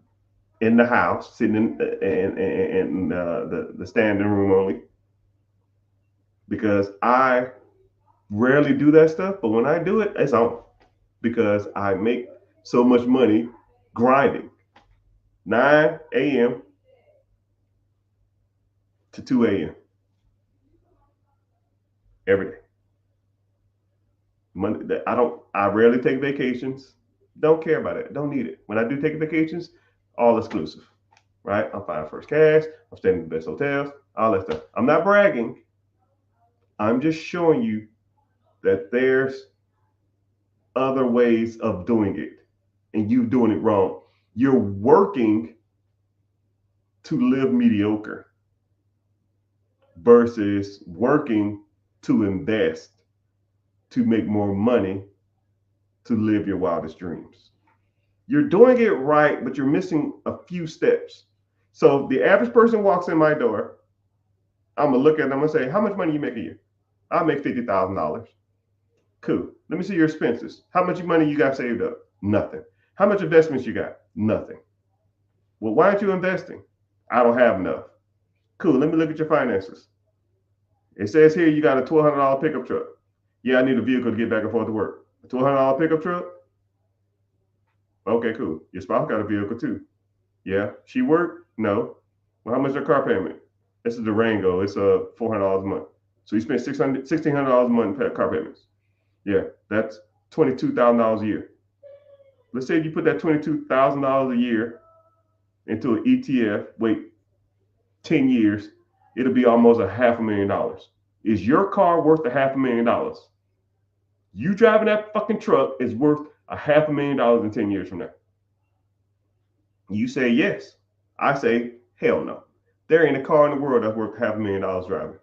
in the house sitting in the standing room only because I rarely do that stuff. But when I do it, it's on because I make so much money grinding 9 a.m. to 2 a.m. every day. Monday, I rarely take vacations. Don't care about it. Don't need it. When I do take vacations, all exclusive, right? I'm flying first class. I'm staying in the best hotels, all that stuff. I'm not bragging. I'm just showing you that there's other ways of doing it and you doing it wrong. You're working to live mediocre versus working to invest to make more money to live your wildest dreams. You're doing it right, but you're missing a few steps. So the average person walks in my door, I'm gonna look at them and say, how much money you make a year? I make $50,000. Cool. Let me see your expenses. How much money you got saved up? Nothing. How much investments you got? Nothing. Well, why aren't you investing? I don't have enough. Cool. Let me look at your finances. It says here you got a $1,200 pickup truck. Yeah, I need a vehicle to get back and forth to work. A $1,200 pickup truck? Okay, cool. Your spouse got a vehicle too. Yeah. She worked? No. Well, how much is her car payment? This is Durango. It's $400 a month. So you spend $1,600 a month in car payments. Yeah, that's $22,000 a year. Let's say you put that $22,000 a year into an ETF, wait 10 years, it'll be almost $500,000. Is your car worth $500,000? You driving that fucking truck is worth $500,000 in 10 years from now. You say yes. I say hell no. There ain't a car in the world that's worth $500,000 driving.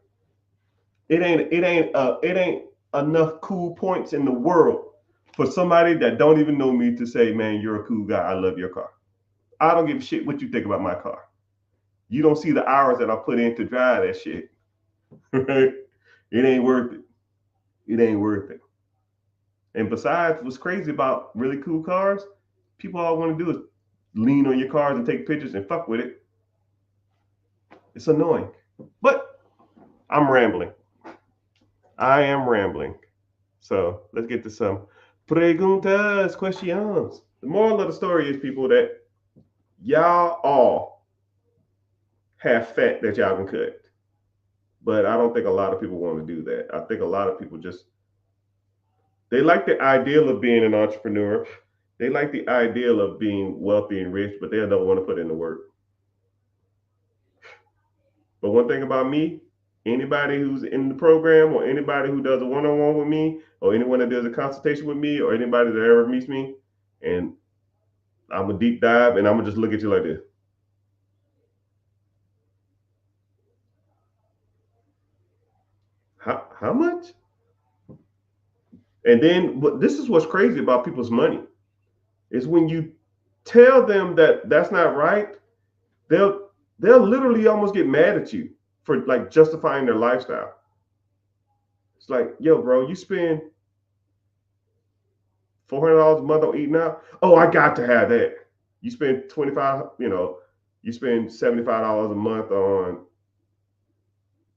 It ain't enough cool points in the world for somebody that don't even know me to say, man, you're a cool guy. I love your car. I don't give a shit what you think about my car. You don't see the hours that I put in to drive that shit. Right? It ain't worth it. It ain't worth it. And besides, what's crazy about really cool cars, people all want to do is lean on your cars and take pictures and fuck with it. It's annoying. But I'm rambling. I am rambling. So let's get to some preguntas, questions. The moral of the story is, people, that y'all all have fat that y'all can cut. But I don't think a lot of people want to do that. I think a lot of people they like the ideal of being an entrepreneur. They like the ideal of being wealthy and rich, but they don't want to put in the work. But one thing about me, anybody who's in the program or anybody who does a one-on-one with me or anyone that does a consultation with me or anybody that ever meets me, and I'm a deep dive and I'm gonna just look at you like this. How much? And then this is what's crazy about people's money is when you tell them that that's not right, they'll literally almost get mad at you for like justifying their lifestyle. It's like, yo, bro, you spend $400 a month on eating out. Oh, I got to have that. You spend 25, you spend $75 a month on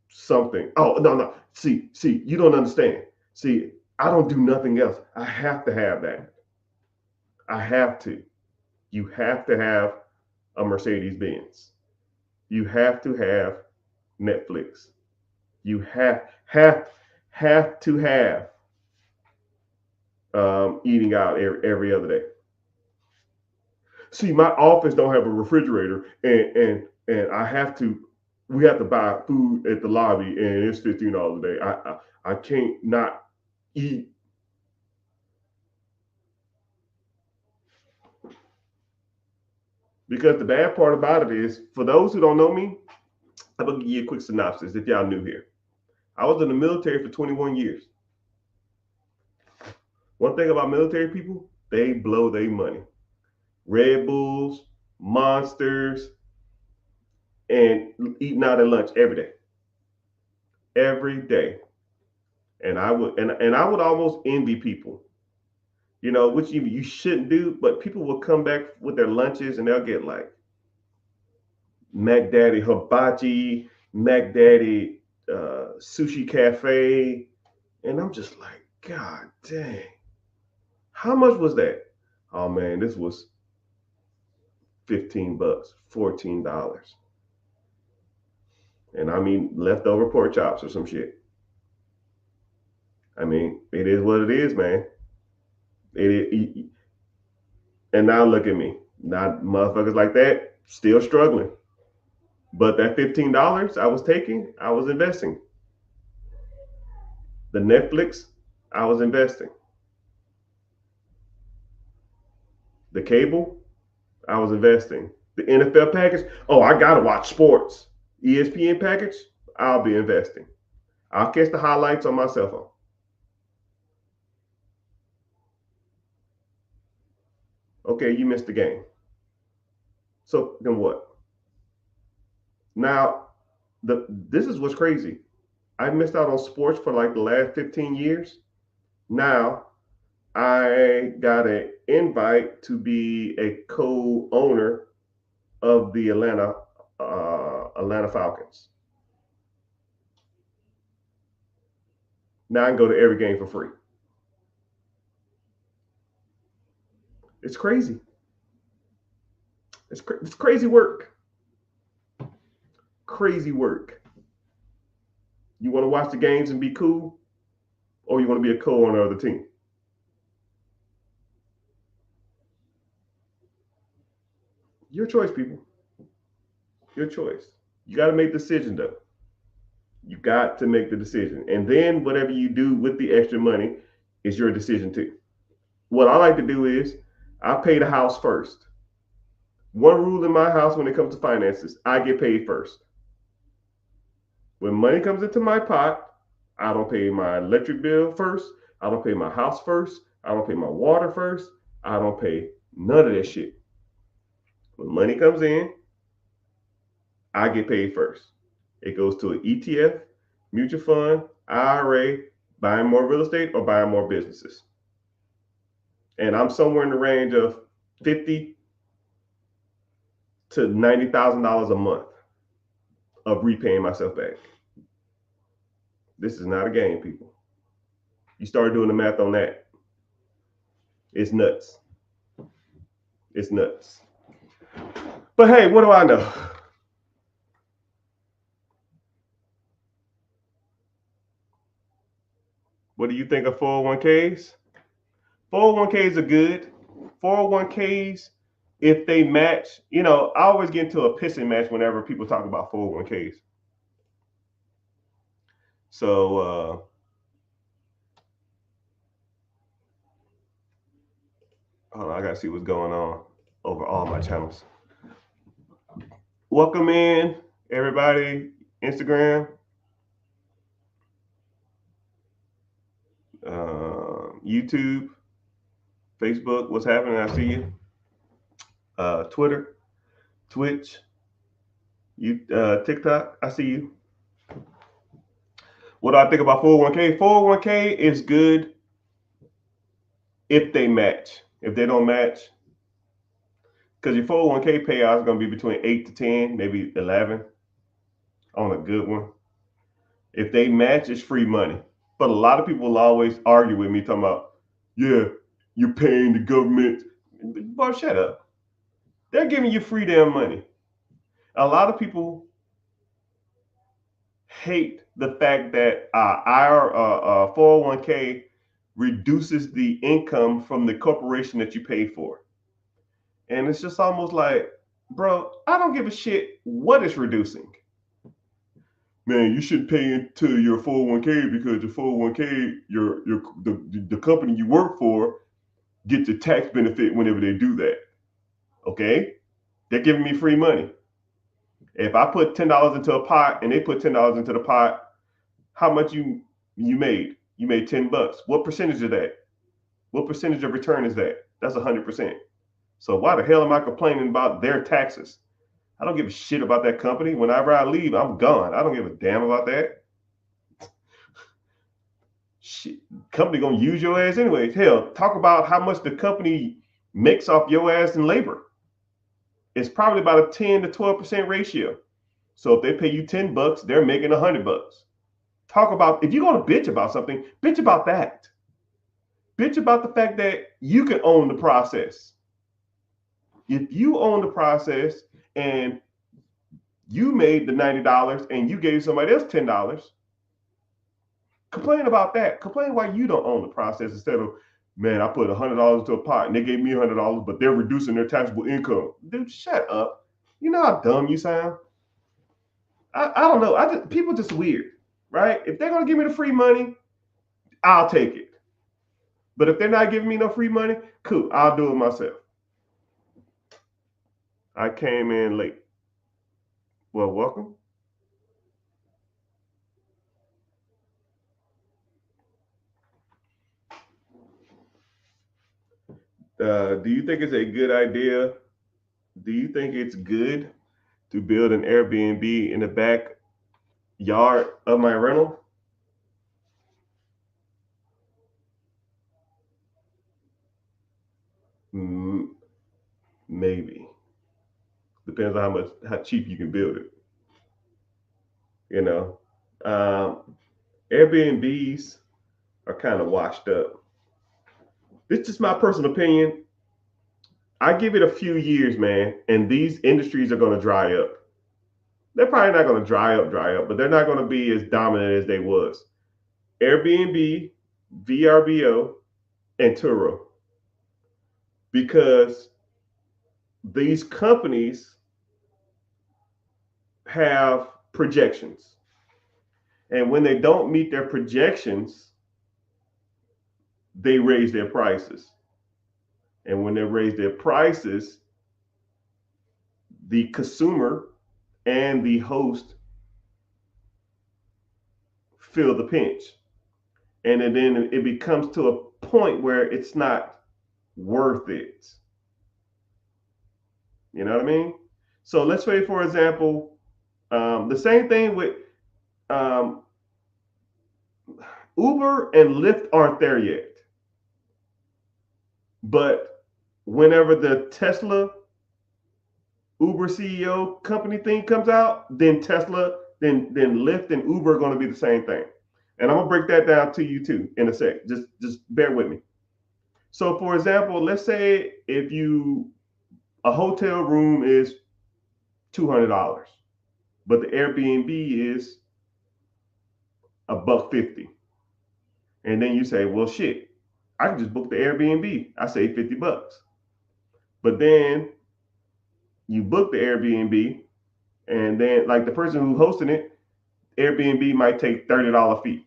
something. Oh, no. See, you don't understand. See, I don't do nothing else. I have to have that. I have to. You have to have a Mercedes Benz. You have to have Netflix. You have to have eating out every other day. See, my office don't have a refrigerator, and we have to buy food at the lobby, and it's $15 a day. I can't not eat. Because the bad part about it is, for those who don't know me, I'm going to give you a quick synopsis if y'all new here. I was in the military for 21 years. One thing about military people, they blow their money. Red Bulls, Monsters, and eating out at lunch every day. Every day. And I would almost envy people, which you shouldn't do, but people will come back with their lunches and they'll get like Mac Daddy Hibachi, Mac Daddy Sushi Cafe. And I'm just like, God dang. How much was that? Oh man, this was $15, $14. And I mean leftover pork chops or some shit. I mean, it is what it is, man. And now look at me. Not motherfuckers like that, still struggling. But that $15 I was taking, I was investing. The Netflix, I was investing. The cable, I was investing. The NFL package, oh, I gotta watch sports. ESPN package, I'll be investing. I'll catch the highlights on my cell phone. Okay, you missed the game. So then what? Now, this is what's crazy. I missed out on sports for like the last 15 years. Now, I got an invite to be a co-owner of the Atlanta Falcons. Now I can go to every game for free. It's crazy. It's crazy work. Crazy work. You want to watch the games and be cool, or you want to be a co-owner of the team? Your choice, people. Your choice. You got to make the decision, though. You got to make the decision. And then whatever you do with the extra money is your decision, too. What I like to do is I pay the house first. One rule in my house when it comes to finances, I get paid first. When money comes into my pot, I don't pay my electric bill first. I don't pay my house first. I don't pay my water first. I don't pay none of that shit. When money comes in, I get paid first. It goes to an ETF, mutual fund, IRA, buying more real estate or buying more businesses. And I'm somewhere in the range of $50,000 to $90,000 a month of repaying myself back. This is not a game, people. You start doing the math on that. It's nuts. It's nuts. But hey, what do I know? What do you think of 401ks? 401ks are good. 401ks, if they match, I always get into a pissing match whenever people talk about 401ks. So, hold on, I gotta see what's going on over all my channels. Welcome in, everybody. Instagram, YouTube, Facebook. What's happening? I see you. Twitter, Twitch, TikTok. I see you. What do I think about 401k? 401k is good if they match. If they don't match, because your 401k payout is going to be between 8 to 10, maybe 11 on a good one. If they match, it's free money. But a lot of people will always argue with me talking about, yeah, you're paying the government. Boy, shut up. They're giving you free damn money. A lot of people hate the fact that our 401k reduces the income from the corporation that you paid for. And it's just almost like, bro, I don't give a shit what it's reducing. Man, you should pay into your 401k because your 401k, the company you work for gets a tax benefit whenever they do that. Okay? They're giving me free money. If I put $10 into a pot and they put $10 into the pot, how much you made? You made $10. What percentage of that? What percentage of return is that? That's 100%. So why the hell am I complaining about their taxes? I don't give a shit about that company. Whenever I leave, I'm gone. I don't give a damn about that. Shit, company gonna use your ass anyways. Hell, talk about how much the company makes off your ass in labor. It's probably about a 10 to 12% ratio. So if they pay you $10, they're making $100. Talk about, if you're gonna bitch about something, bitch about that. Bitch about the fact that you can own the process. If you own the process and you made the $90 and you gave somebody else $10, complain about that. Complain why you don't own the process instead of, man, I put $100 into a pot and they gave me $100, but they're reducing their taxable income. Dude, shut up. You know how dumb you sound? I don't know. People just weird, right? If they're gonna give me the free money, I'll take it. But if they're not giving me no free money, cool, I'll do it myself. I came in late. Well, welcome. Do you think it's a good idea? Do you think it's good to build an Airbnb in the backyard of my rental? Maybe. Depends on how cheap you can build it. You know, Airbnbs are kind of washed up. This is just my personal opinion. I give it a few years, man, and these industries are going to dry up. They're probably not going to dry up, but they're not going to be as dominant as they was. Airbnb, VRBO, and Turo, because these companies have projections, and when they don't meet their projections, they raise their prices. And when they raise their prices, the consumer and the host feel the pinch. And then it becomes to a point where it's not worth it. You know what I mean? So let's say, for example, the same thing with um, Uber and Lyft aren't there yet. But whenever the Tesla Uber CEO company thing comes out, then Tesla, then Lyft and Uber are going to be the same thing. And I'm gonna break that down to you too in a sec. Just bear with me. So for example, let's say if a hotel room is $200, but the Airbnb is $150. And then you say, well shit, I can just book the Airbnb. I save $50. But then you book the Airbnb, and then like the person who's hosting it, Airbnb might take $30 fee,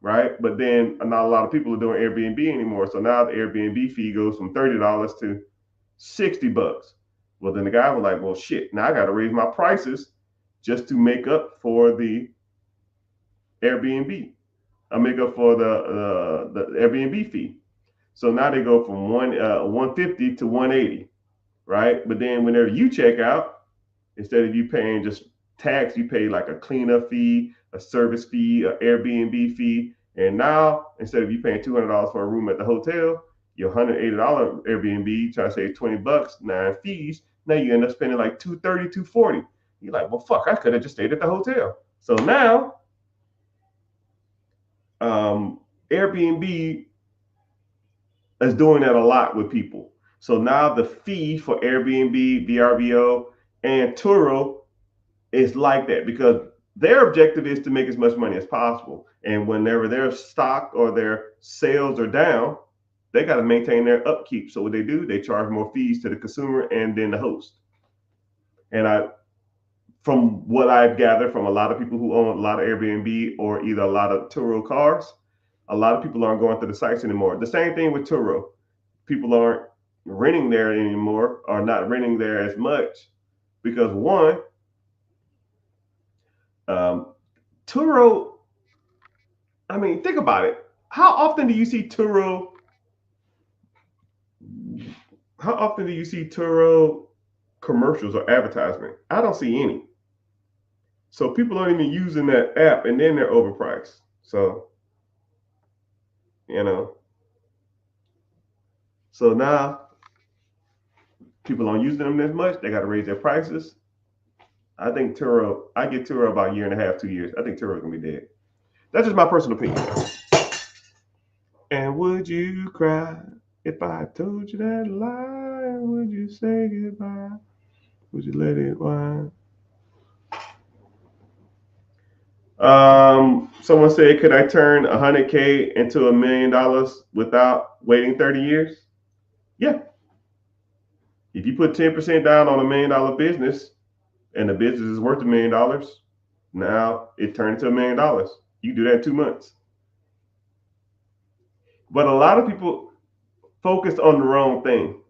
right? But then not a lot of people are doing Airbnb anymore. So now the Airbnb fee goes from $30 to $60. Well, then the guy was like, well, shit, now I got to raise my prices just to make up for the Airbnb. I make up for the Airbnb fee. So now they go from 150 to 180, right? But then whenever you check out, instead of you paying just tax, you pay like a cleanup fee, a service fee, an Airbnb fee. And now instead of you paying $200 for a room at the hotel, your $180 Airbnb, try to save $20, 9 fees. Now you end up spending like $230, $240. You're like, well, fuck, I could have just stayed at the hotel. So now, Airbnb is doing that a lot with people. So now the fee for Airbnb, VRBO, and Turo is like that because their objective is to make as much money as possible. And whenever their stock or their sales are down, they got to maintain their upkeep. So what they do, they charge more fees to the consumer and then the host. And from what I've gathered from a lot of people who own a lot of Airbnb or either a lot of Turo cars, a lot of people aren't going to the sites anymore. The same thing with Turo. People aren't renting there anymore or not renting there as much because one, Turo, I mean, think about it. How often do you see Turo? How often do you see Turo commercials or advertisement? I don't see any. So people aren't even using that app, and then they're overpriced. So, you know, so now people aren't using them as much. They got to raise their prices. I think Turo, I get Turo about a year and a half, 2 years. I think Turo's gonna be dead. That's just my personal opinion. And would you cry if I told you that lie? Would you say goodbye? Would you let it whine? Someone said, could I turn 100K into $1 million without waiting 30 years? Yeah. If you put 10% down on $1 million business and the business is worth $1 million, now it turned into $1 million. You do that in 2 months. But a lot of people focus on the wrong thing.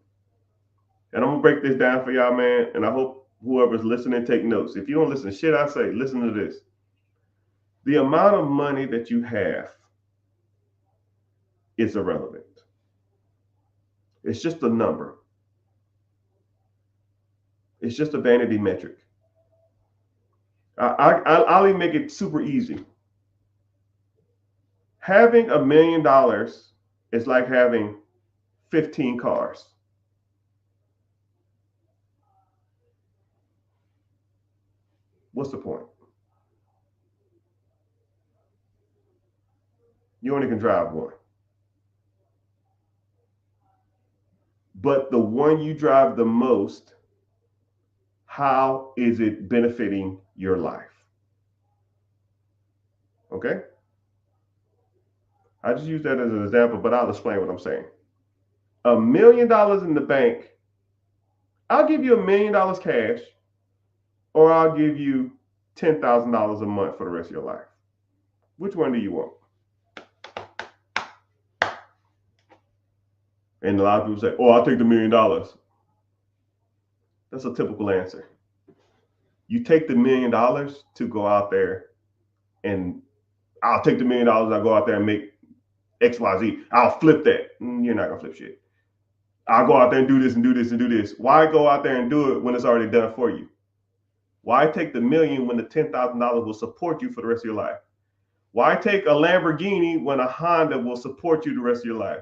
And I'm gonna break this down for y'all, man. And I hope whoever's listening take notes. If you don't listen to shit I say, listen to this. The amount of money that you have is irrelevant. It's just a number. It's just a vanity metric. I'll even make it super easy. Having $1 million is like having 15 cars. What's the point? You only can drive one. But the one you drive the most, how is it benefiting your life? Okay? I just use that as an example, but I'll explain what I'm saying. $1 million in the bank, I'll give you $1 million cash, or I'll give you $10,000 a month for the rest of your life. Which one do you want? And a lot of people say, oh, I'll take the $1 million. That's a typical answer. You take the $1 million to go out there and I'll take the $1 million, I'll go out there and make XYZ. I'll flip that. You're not gonna flip shit. I'll go out there and do this and do this and do this. Why go out there and do it when it's already done for you? Why take the $1 million when the $10,000 will support you for the rest of your life? Why take a Lamborghini when a Honda will support you the rest of your life?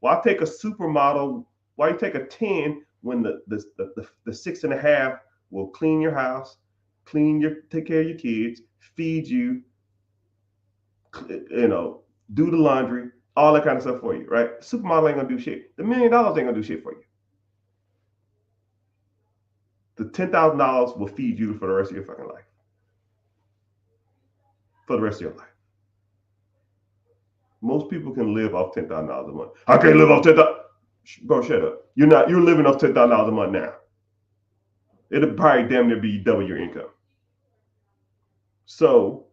Why take a supermodel? Why take a 10 when the 6.5 will clean your house, take care of your kids, feed you, do the laundry, all that kind of stuff for you, right? Supermodel ain't gonna do shit. The $1 million ain't gonna do shit for you. The $10,000 will feed you for the rest of your fucking life. For the rest of your life. Most people can live off $10,000 a month. I can't live off $10,000. Bro, shut up. You're living off $10,000 a month now. It'll probably damn near be double your income. So,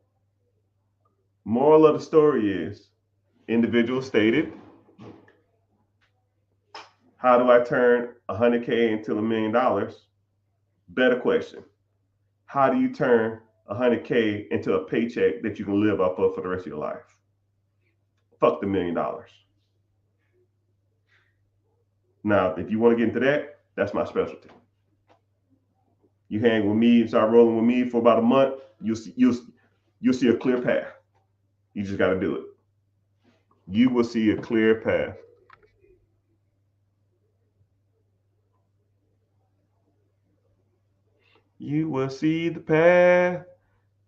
moral of the story is, individual stated, how do I turn 100K into $1 million? Better question. How do you turn 100K into a paycheck that you can live off of for the rest of your life? Fuck the $1 million. Now, if you want to get into that, that's my specialty. You hang with me and start rolling with me for about a month, you'll see a clear path. You just got to do it. You will see a clear path. You will see the path.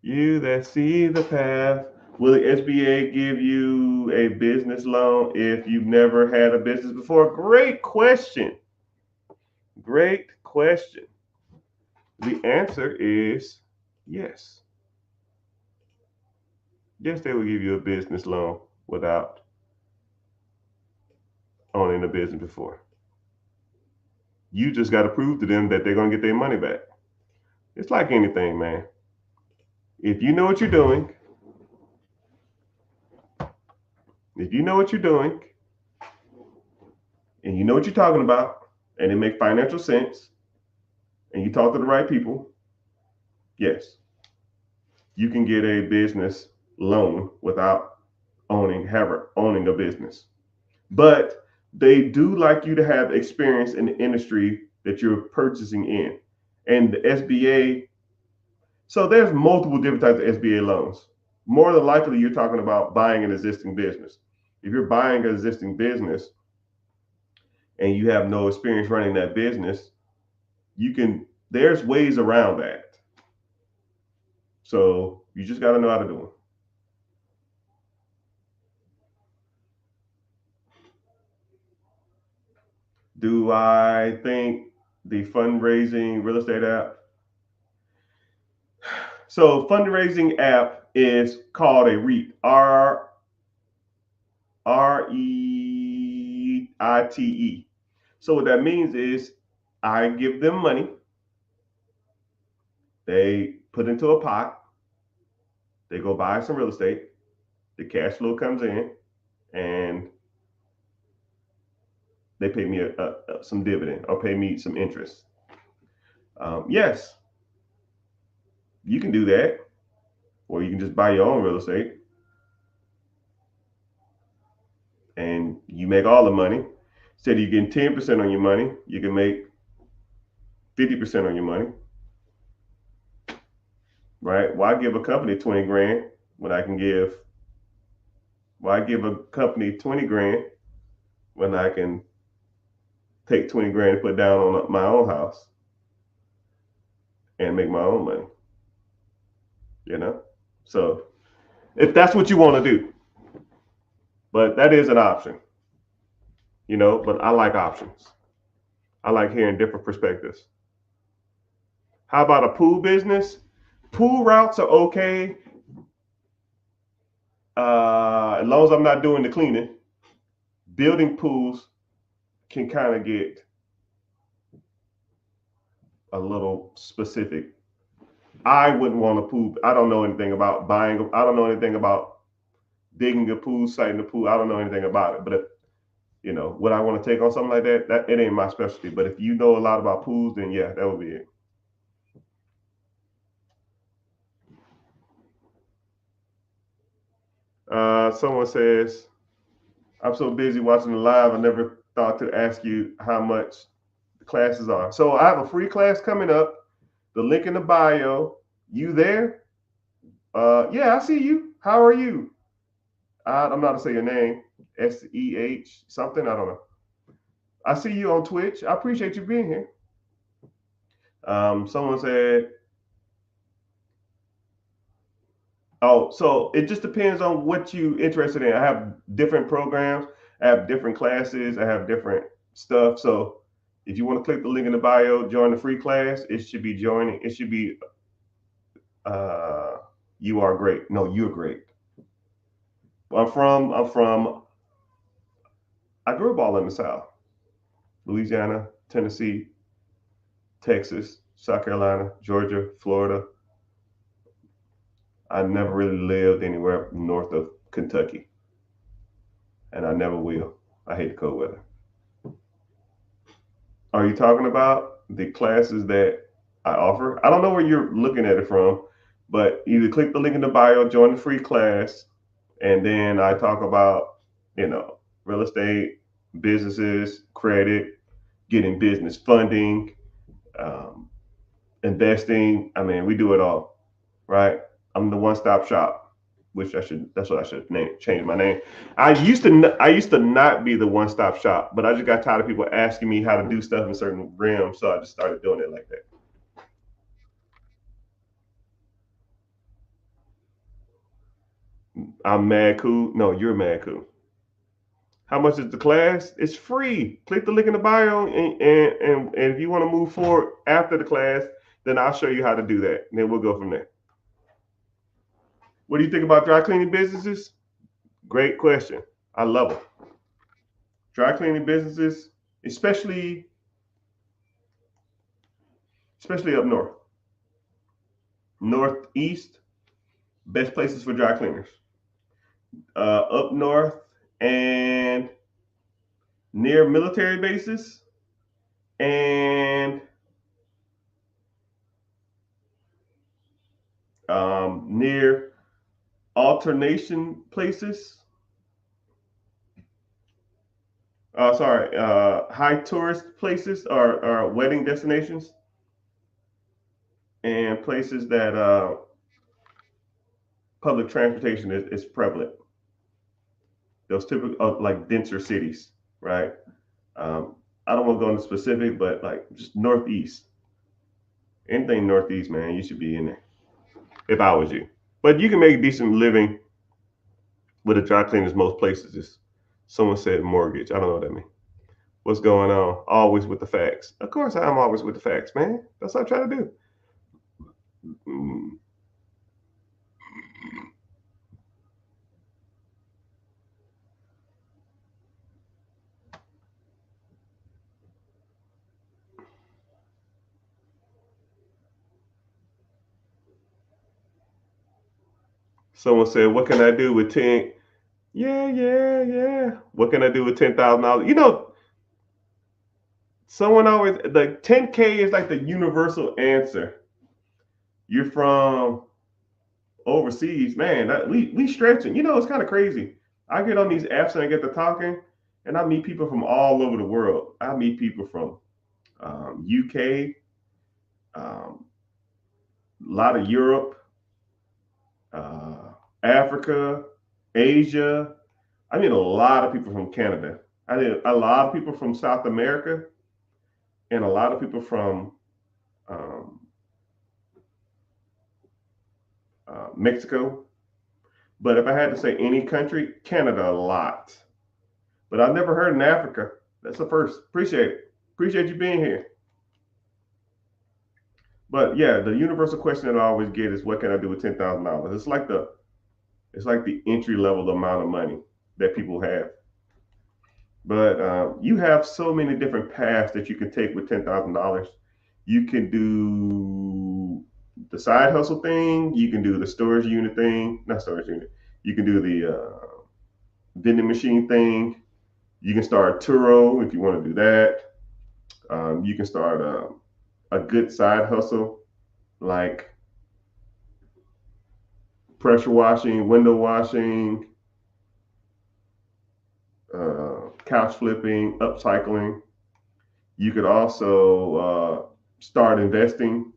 You that see the path. Will the SBA give you a business loan if you've never had a business before? Great question. Great question. The answer is yes. Yes, they will give you a business loan without owning a business before. You just got to prove to them that they're going to get their money back. It's like anything, man. If you know what you're doing, and you know what you're talking about, and it makes financial sense, and you talk to the right people, yes, you can get a business loan without owning a business. But they do like you to have experience in the industry that you're purchasing in. And the SBA, so there's multiple different types of SBA loans. More than likely, you're talking about buying an existing business. If you're buying an existing business and you have no experience running that business, there's ways around that. So you just got to know how to do it. Do I think the fundraising real estate app? So fundraising app is called a REIT. REITE. So what that means is I give them money. They put into a pot. They go buy some real estate. The cash flow comes in, and they pay me some dividend or pay me some interest. Yes, you can do that, or you can just buy your own real estate, and you make all the money. Instead of you getting 10% on your money, you can make 50% on your money. Right? Why give a company 20 grand when I can give? Why give a company 20 grand when I can take 20 grand and put down on my own house and make my own money? You know? So if that's what you want to do, but that is an option, but I like options. I like hearing different perspectives. How about a pool business? Pool routes are okay. As long as I'm not doing the cleaning. Building pools can kind of get a little specific. I wouldn't want a pool. I don't know anything about buying. I don't know anything about digging a pool, siting a pool. I don't know anything about it. But if, would I want to take on something like that? That it ain't my specialty. But if you know a lot about pools, then yeah, that would be it. Someone says, I'm so busy watching the live, I never thought to ask you how much the classes are. So I have a free class coming up. The link in the bio. You there? Yeah, I see you. How are you? I'm not to say your name. SEH something. I don't know. I see you on Twitch. I appreciate you being here. Someone said, oh, so it just depends on what you interested in. I have different programs. I have different classes. I have different stuff. So if you want to click the link in the bio, join the free class. It should be joining. It should be, you are great. No, you're great. I'm from, I grew up all in the South. Louisiana, Tennessee, Texas, South Carolina, Georgia, Florida. I never really lived anywhere north of Kentucky, and I never will. I hate the cold weather. Are you talking about the classes that I offer? I don't know where you're looking at it from, but either click the link in the bio, join the free class, and then I talk about, real estate, businesses, credit, getting business funding, um, investing. I mean, we do it all, right? I'm the one-stop shop, which that's what I should change my name. I used to not be the one-stop shop, but I just got tired of people asking me how to do stuff in certain realms, so I just started doing it like that. I'm mad cool. No, you're mad cool. How much is the class? It's free. Click the link in the bio, and if you want to move forward after the class, then I'll show you how to do that. And then we'll go from there. What do you think about dry cleaning businesses? Great question. I love them. Dry cleaning businesses, especially up north, northeast, best places for dry cleaners. Up north and near military bases and near alternation places. High tourist places or wedding destinations and places that public transportation is prevalent. Those typical like denser cities, right? I don't want to go into specific, but like just northeast, anything northeast, man, you should be in there. If I was you, but you can make a decent living with a dry cleaners most places. Is someone said mortgage? I don't know what that means. What's going on? Always with the facts. Of course, I'm always with the facts, man. That's what I try to do. Mm. Someone said, "What can I do with 10?" Yeah, yeah, yeah. What can I do with $10,000? Someone always like 10K is like the universal answer. You're from overseas, man. We stretching. It's kind of crazy. I get on these apps and I get to talking, and I meet people from all over the world. I meet people from UK, um, a lot of Europe, uh, Africa, Asia. I meet a lot of people from Canada. I meet a lot of people from South America, and a lot of people from um, Mexico. But if I had to say any country, Canada a lot. But I've never heard in Africa. That's the first. Appreciate it. Appreciate you being here. But yeah, the universal question that I always get is, what can I do with $10,000? It's like the entry level amount of money that people have. But you have so many different paths that you can take with $10,000. You can do the side hustle thing. You can do the storage unit thing. Not storage unit. You can do the vending machine thing. You can start Turo if you want to do that. You can start a good side hustle like pressure washing, window washing, couch flipping, upcycling. You could also start investing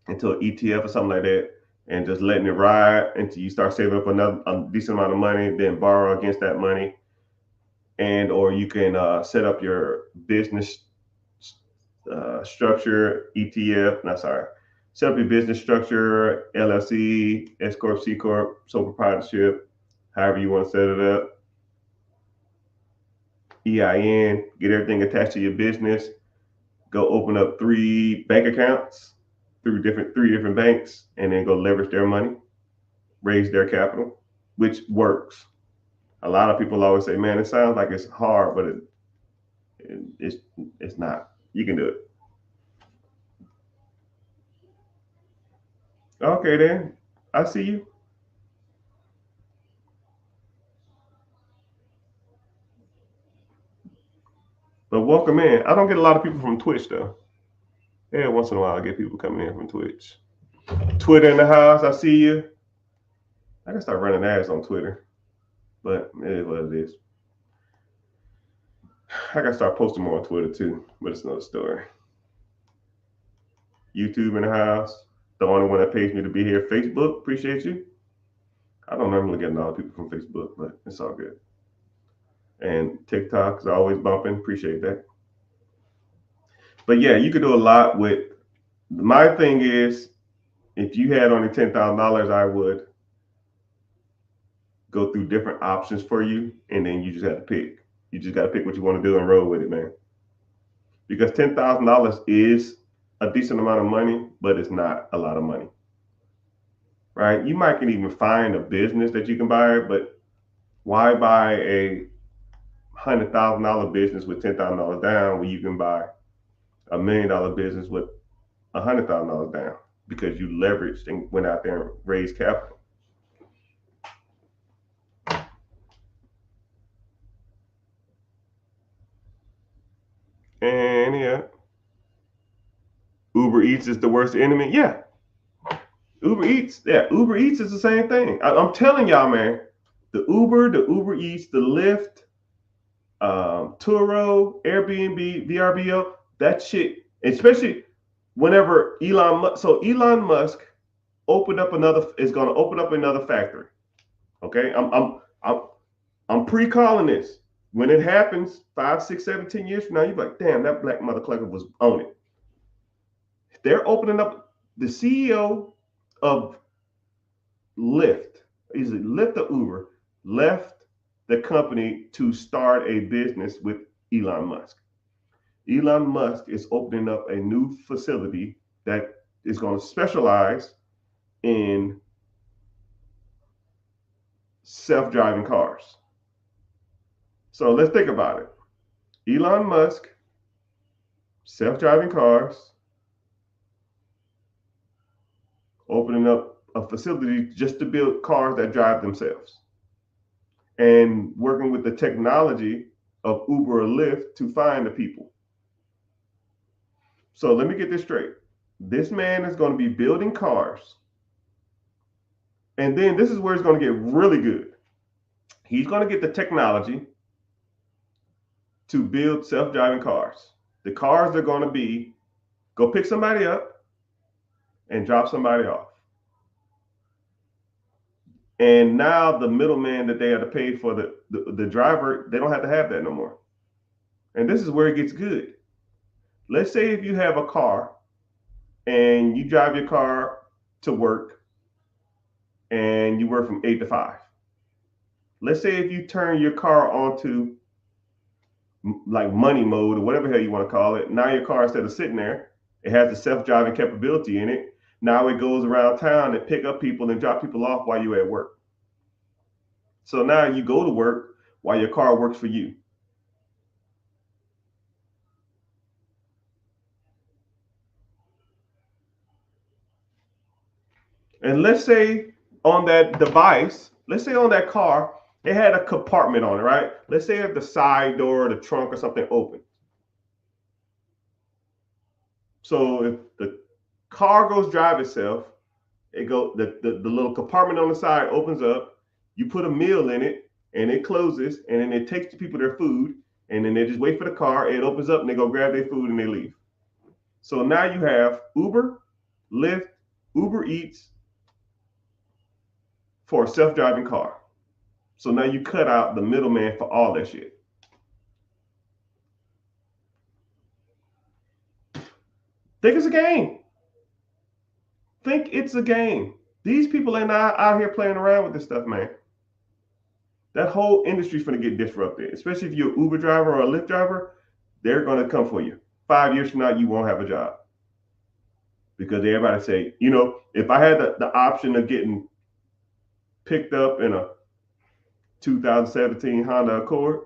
into an ETF or something like that, and just letting it ride until you start saving up a decent amount of money, then borrow against that money, and or you can set up your business structure ETF. No, sorry. Set up your business structure, LLC, S corp, C corp, sole proprietorship, however you want to set it up. EIN, get everything attached to your business. Go open up 3 bank accounts through three different banks, and then go leverage their money, raise their capital, which works. A lot of people always say, "Man, it sounds like it's hard, but it's not. You can do it." Okay, then I see you. But welcome in. I don't get a lot of people from Twitch though. Yeah, once in a while I get people coming in from Twitch. Twitter in the house. I see you. I can start running ads on Twitter, but it is what it is. I gotta start posting more on Twitter too, but it's another story. YouTube in the house. The only one that pays me to be here. Facebook, appreciate you. I don't normally get a lot of people from Facebook, but it's all good. And TikTok is always bumping. Appreciate that. But yeah, you could do a lot with. My thing is, if you had only $10,000, I would go through different options for you, and then you just have to pick. You just got to pick what you want to do and roll with it, man. Because $10,000 is a decent amount of money, but it's not a lot of money, right? You might can even find a business that you can buy, but why buy a $100,000 business with $10,000 down when you can buy $1 million business with $100,000 down because you leveraged and went out there and raised capital. And yeah, Uber Eats is the worst enemy. Yeah, Uber Eats, yeah, Uber Eats is the same thing. I'm telling y'all, man, the Uber Eats, the Lyft, Turo, Airbnb, VRBO, that shit, especially whenever Elon Musk opened up is going to open up another factory. Okay, I'm pre-calling this. When it happens, 5, 6, 7, 10 years from now, you're like, damn, that black mother clucker was on it. They're opening up. The CEO of Lyft, is it Lyft or Uber, left the company to start a business with Elon Musk. Elon Musk is opening up a new facility that is going to specialize in self-driving cars. So let's think about it. Elon Musk, self-driving cars, opening up a facility just to build cars that drive themselves, and working with the technology of Uber or Lyft to find the people. So let me get this straight. This man is going to be building cars. And then this is where it's going to get really good. He's going to get the technology to build self-driving cars. The cars are going to be go pick somebody up and drop somebody off. And now the middleman that they have to pay for the driver, they don't have to have that no more. And this is where it gets good. Let's say if you have a car and you drive your car to work and you work from 8 to 5. Let's say if you turn your car onto like money mode or whatever hell you want to call it. Now your car, instead of sitting there, it has the self-driving capability in it. Now it goes around town and pick up people and drop people off while you're at work. So now you go to work while your car works for you. And let's say on that device, let's say on that car, it had a compartment on it, right? Let's say if the side door, the trunk or something open. So if the car goes drive itself, the little compartment on the side opens up, you put a meal in it and it closes, and then it takes the people their food, and then they just wait for the car, it opens up and they go grab their food and they leave. So now you have Uber, Lyft, Uber Eats for a self-driving car. So now you cut out the middleman for all that shit. Think it's a game. Think it's a game. These people ain't out here playing around with this stuff, man. That whole industry's gonna get disrupted, especially if you're an Uber driver or a Lyft driver. They're gonna come for you. 5 years from now, you won't have a job because everybody say, if I had the option of getting picked up in a 2017 Honda Accord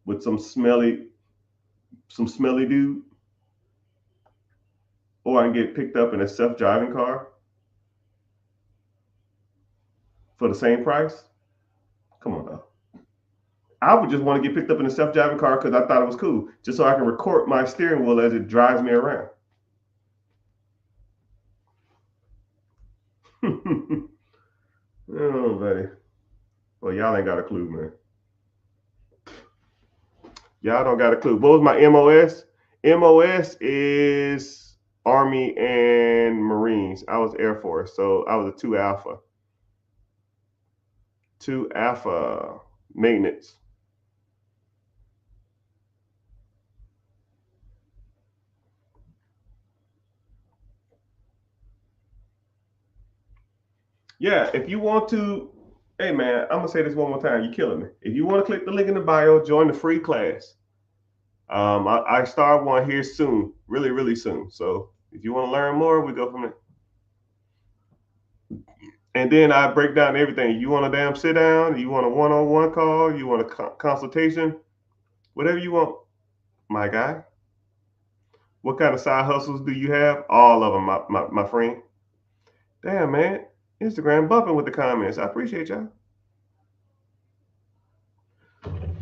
with some smelly dude, or I can get picked up in a self-driving car for the same price. Come on now. I would just want to get picked up in a self-driving car because I thought it was cool, just so I can record my steering wheel as it drives me around. Oh, buddy. Well, y'all ain't got a clue, man. Y'all don't got a clue. What was my MOS? MOS is Army and Marines. I was Air Force, so I was a 2 Alpha. 2 Alpha maintenance. Yeah, if you want to, hey man, I'm gonna say this one more time. You're killing me. If you want to click the link in the bio, join the free class. I start one here soon, really, really soon. So if you want to learn more, we go from there. And then I break down everything. You want a damn sit down? You want a one-on-one call? You want a consultation? Whatever you want, my guy. What kind of side hustles do you have? All of them, my friend. Damn, man. Instagram bumping with the comments. I appreciate y'all.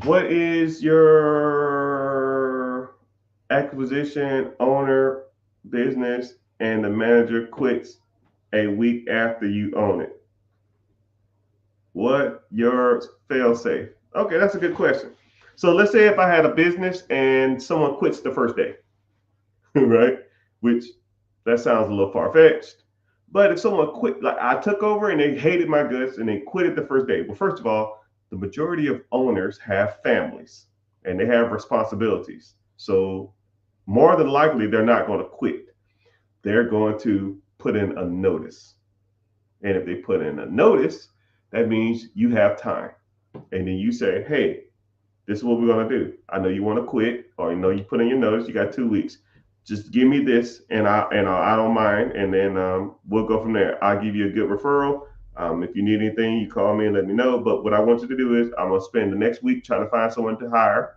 What is your acquisition owner business and the manager quits a week after you own it? What your fail safe? Okay, that's a good question. So let's say if I had a business and someone quits the first day, right? Which that sounds a little far fetched. But if someone quit, like I took over and they hated my guts and they quit it the first day. Well, first of all, the majority of owners have families and they have responsibilities. So more than likely, they're not going to quit. They're going to put in a notice. And if they put in a notice, that means you have time. And then you say, hey, this is what we're going to do. I know you want to quit, or I know you put in your notice, you got 2 weeks. Just give me this, and I don't mind, and then we'll go from there. I'll give you a good referral. If you need anything, you call me and let me know. But what I want you to do is I'm gonna spend the next week trying to find someone to hire,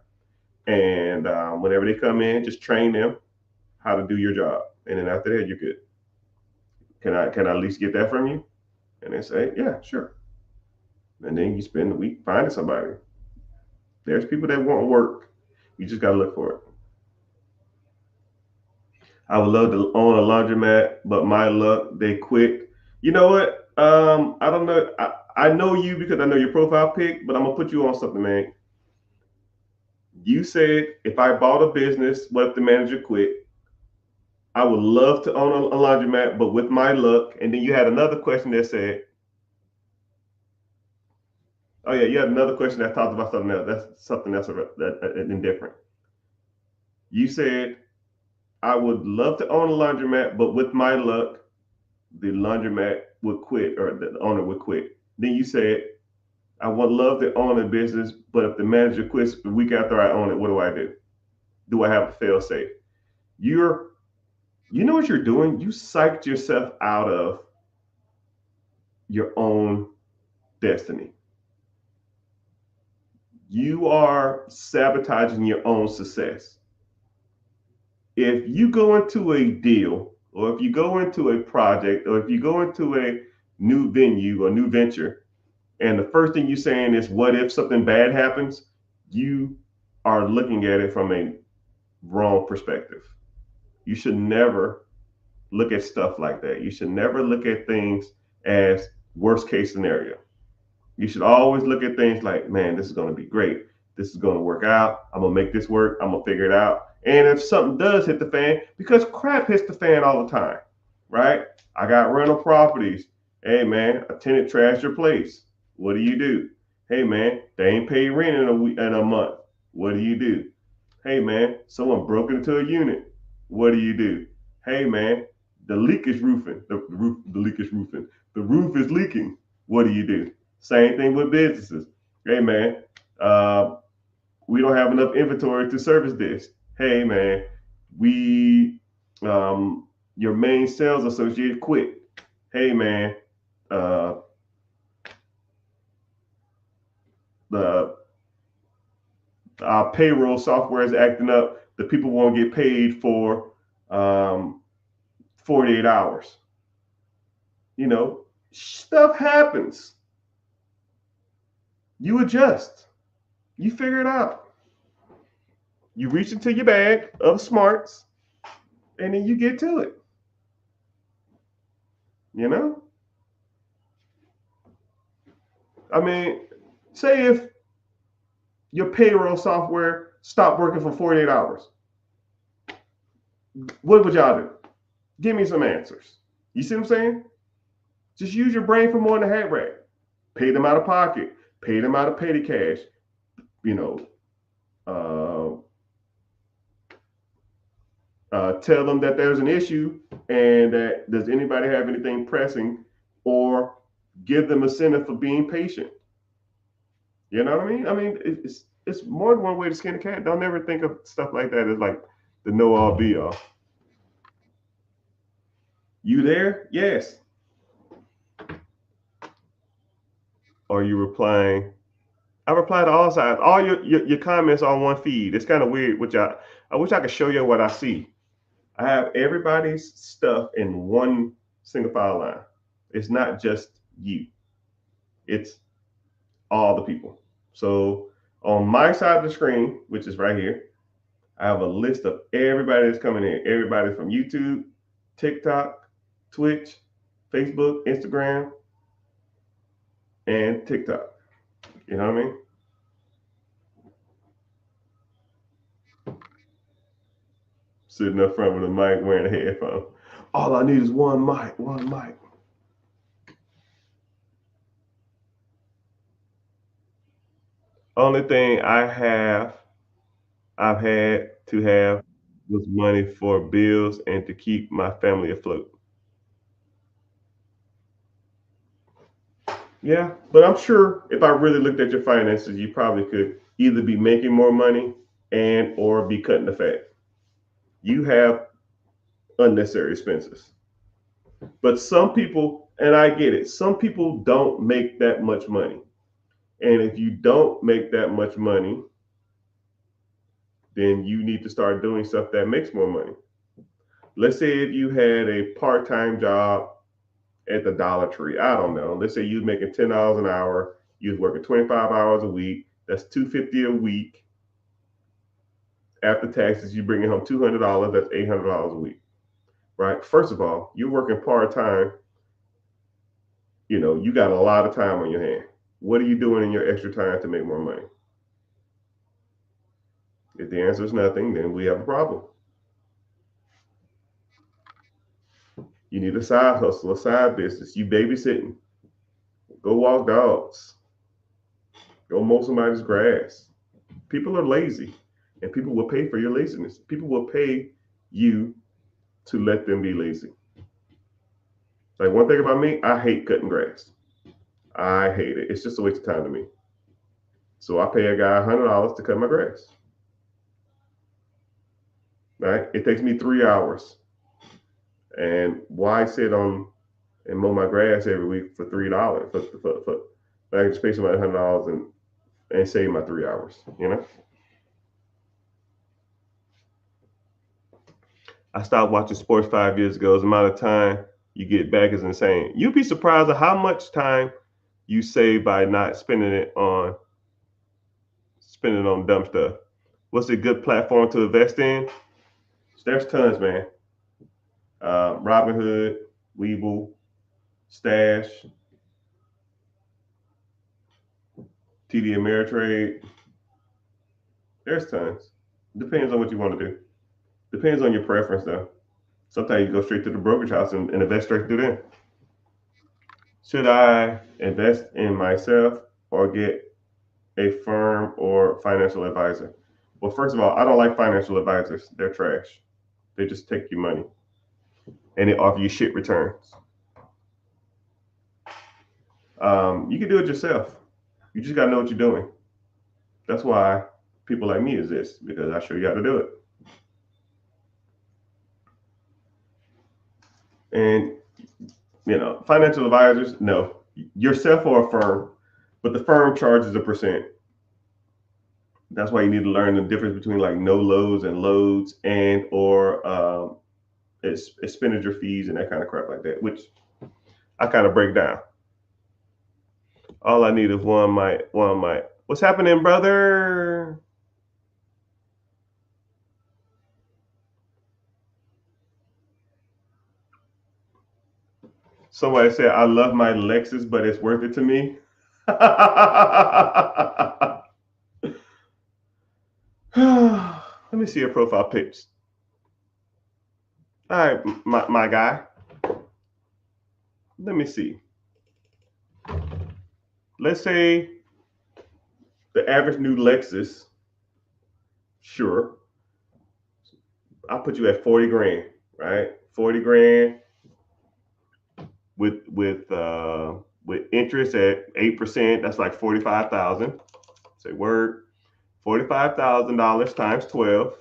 and whenever they come in, just train them how to do your job, and then after that, you're good. Can I at least get that from you? And they say, yeah, sure. And then you spend the week finding somebody. There's people that want work. You just gotta look for it. I would love to own a laundromat, but my luck, they quit. You know what? I don't know. I know you because I know your profile pic, but I'm gonna put you on something, man. You said if I bought a business, what if the manager quit? I would love to own a laundromat, but with my luck. And then you had another question that said, "Oh yeah, you had another question that talked about something else. That's something else indifferent." You said I would love to own a laundromat, but with my luck, the laundromat would quit or the owner would quit. Then you said, I would love to own a business, but if the manager quits the week after I own it, what do I do? Do I have a fail safe? You're, you know what you're doing? You psyched yourself out of your own destiny. You are sabotaging your own success. If you go into a deal, or if you go into a project, or if you go into a new venue or new venture, and the first thing you're saying is, what if something bad happens? You are looking at it from a wrong perspective. You should never look at stuff like that. You should never look at things as worst case scenario. You should always look at things like, man, this is going to be great. This is going to work out. I'm going to make this work. I'm going to figure it out. And if something does hit the fan, because crap hits the fan all the time, right? I got rental properties. Hey, man, a tenant trashed your place. What do you do? Hey, man, they ain't paid rent in a month. What do you do? Hey, man, someone broke into a unit. What do you do? Hey, man, the leak is roofing. The leak is roofing. The roof is leaking. What do you do? Same thing with businesses. Hey, man, uh, we don't have enough inventory to service this. Hey, man, we your main sales associate quit. Hey, man, uh, the our payroll software is acting up. The people won't get paid for 48 hours. You know, stuff happens. You adjust. You figure it out. You reach into your bag of smarts and then you get to it. You know? I mean, say if your payroll software stopped working for 48 hours, what would y'all do? Give me some answers. You see what I'm saying? Just use your brain for more than a hat rack. Pay them out of pocket. Pay them out of petty cash. You know, tell them that there's an issue and that does anybody have anything pressing, or give them a incentive for being patient. You know what I mean? I mean, it's more than one way to skin a cat. Don't ever think of stuff like that as like the know all be all. You there? Yes. Are you replying? I reply to all sides. All your comments on one feed. It's kind of weird, which I wish I could show you what I see. I have everybody's stuff in one single file line. It's not just you. It's all the people. So on my side of the screen, which is right here, I have a list of everybody that's coming in. Everybody from YouTube, TikTok, Twitch, Facebook, Instagram, and TikTok. You know what I mean? Sitting up front with a mic, wearing a headphone. All I need is one mic, one mic. Only thing I've had to have was money for bills and to keep my family afloat. Yeah, but I'm sure if I really looked at your finances, you probably could either be making more money and or be cutting the fat. You have unnecessary expenses. But some people, and I get it, some people don't make that much money. And if you don't make that much money, then you need to start doing stuff that makes more money. Let's say if you had a part-time job at the Dollar Tree, I don't know. Let's say you're making $10 an hour, you're working 25 hours a week, that's $250 a week. After taxes, you bring in home $200, that's $800 a week, right? First of all, you're working part-time, you got a lot of time on your hand. What are you doing in your extra time to make more money? If the answer is nothing, then we have a problem. You need a side hustle, a side business. You babysitting, go walk dogs, go mow somebody's grass. People are lazy, and people will pay for your laziness. People will pay you to let them be lazy. Like one thing about me, I hate cutting grass. I hate it. It's just a waste of time to me. So I pay a guy $100 to cut my grass. Right? It takes me 3 hours. And why sit on and mow my grass every week for $3? I can just pay somebody $100 and save my 3 hours. I stopped watching sports 5 years ago. The amount of time you get back is insane. You'd be surprised at how much time you save by not spending on dumb stuff. What's a good platform to invest in? There's tons, man. Robinhood, Webull, Stash, TD Ameritrade. There's tons. Depends on what you want to do. Depends on your preference, though. Sometimes you go straight to the brokerage house and invest straight through them. Should I invest in myself or get a firm or financial advisor? Well, first of all, I don't like financial advisors. They're trash. They just take your money and they offer you shit returns. You can do it yourself. You just got to know what you're doing. That's why people like me exist, because I show you how to do it. And, financial advisors, no, yourself or a firm, but the firm charges a percent. That's why you need to learn the difference between like no loads and loads and or expenditure fees and that kind of crap like that, which I kind of break down. All I need is one mic, one mic. What's happening, brother? Somebody said, I love my Lexus, but it's worth it to me. Let me see your profile pics. All right, my guy. Let me see. Let's say the average new Lexus, sure, I'll put you at 40 grand, right? 40 grand with interest at 8%, that's like 45,000. Say word. $45,000 times 12.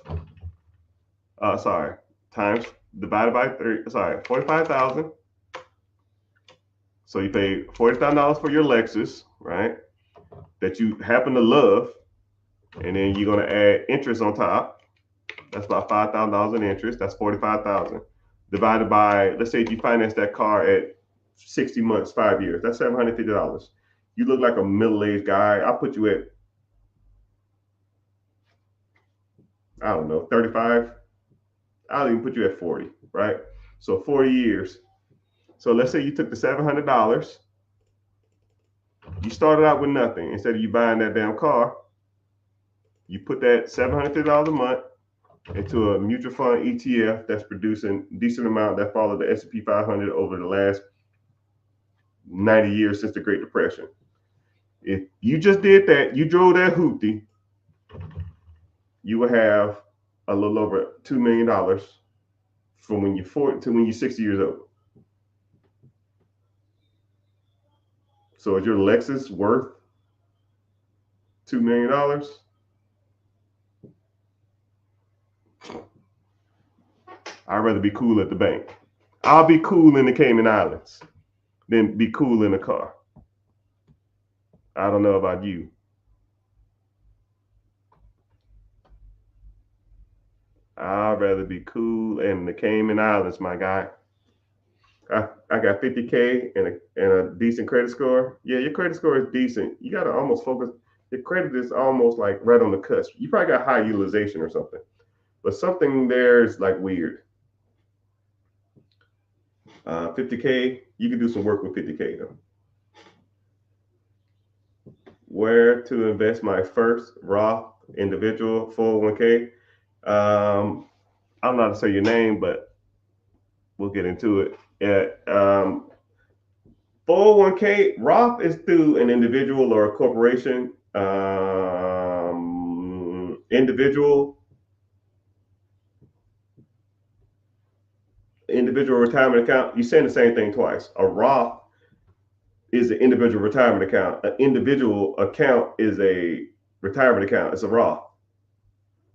Times divided by 3. 45,000. So you pay $40,000 for your Lexus, right? That you happen to love, and then you're gonna add interest on top. That's about $5,000 in interest. That's 45,000 divided by, let's say if you finance that car at 60 months, 5 years, that's $750. You look like a middle-aged guy. I'll put you at, I don't know, 35. I'll even put you at 40, right? So 40 years. So let's say you took the $700. You started out with nothing. Instead of you buying that damn car, you put that $750 a month into a mutual fund ETF that's producing a decent amount that followed the S&P 500 over the last 90 years since the Great Depression. If you just did that, you drove that hoopty, you will have a little over $2 million from when you're 40 to when you're 60 years old. So is your Lexus worth $2 million? I'd rather be cool at the bank. I'll be cool in the Cayman Islands than be cool in a car. I don't know about you. I'd rather be cool in the Cayman Islands, my guy. I got 50K and a decent credit score. Yeah, your credit score is decent. You got to almost focus. Your credit is almost like right on the cusp. You probably got high utilization or something, but something there is like weird. 50K, you can do some work with 50K though. Where to invest my first Roth individual 401k? I'm not to say your name, but we'll get into it. 401k Roth is through an individual or a corporation. Individual retirement account. You're saying the same thing twice. A Roth is an individual retirement account. An individual account is a retirement account. It's a Roth.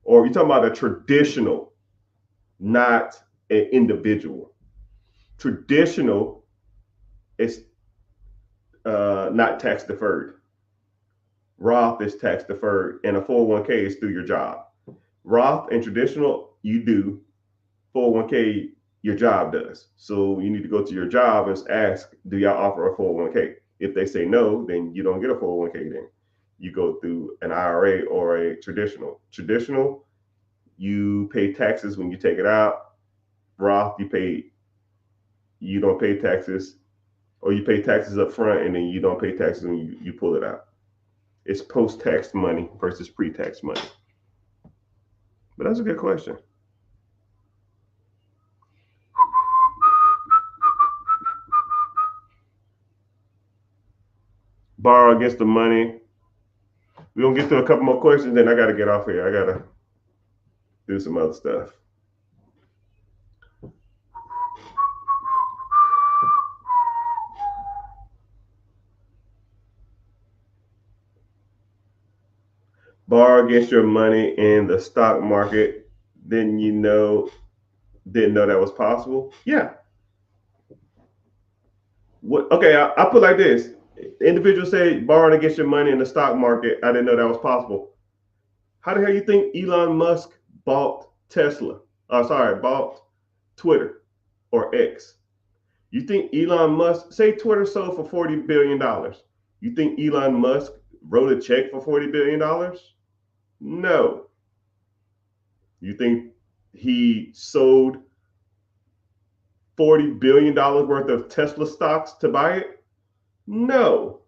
Or you're talking about a traditional, not an individual. Traditional is not tax deferred. Roth is tax deferred, and a 401k is through your job. Roth and traditional, you do. 401k, your job does. So you need to go to your job and ask, do y'all offer a 401k? If they say no, then you don't get a 401k then. You go through an IRA or a traditional. Traditional, you pay taxes when you take it out. Roth, you don't pay taxes, or you pay taxes up front and then you don't pay taxes when you pull it out. It's post-tax money versus pre-tax money. But that's a good question. Borrow against the money. We're going to get to a couple more questions, then I got to get off here. I got to do some other stuff. Borrow against your money in the stock market, didn't know that was possible? Yeah. What? Okay, I put like this. Individuals say borrowing against your money in the stock market. I didn't know that was possible. How the hell you think Elon Musk bought Tesla? Bought Twitter or X? You think Elon Musk, say Twitter sold for $40 billion. You think Elon Musk wrote a check for $40 billion? No. You think he sold $40 billion worth of Tesla stocks to buy it? No.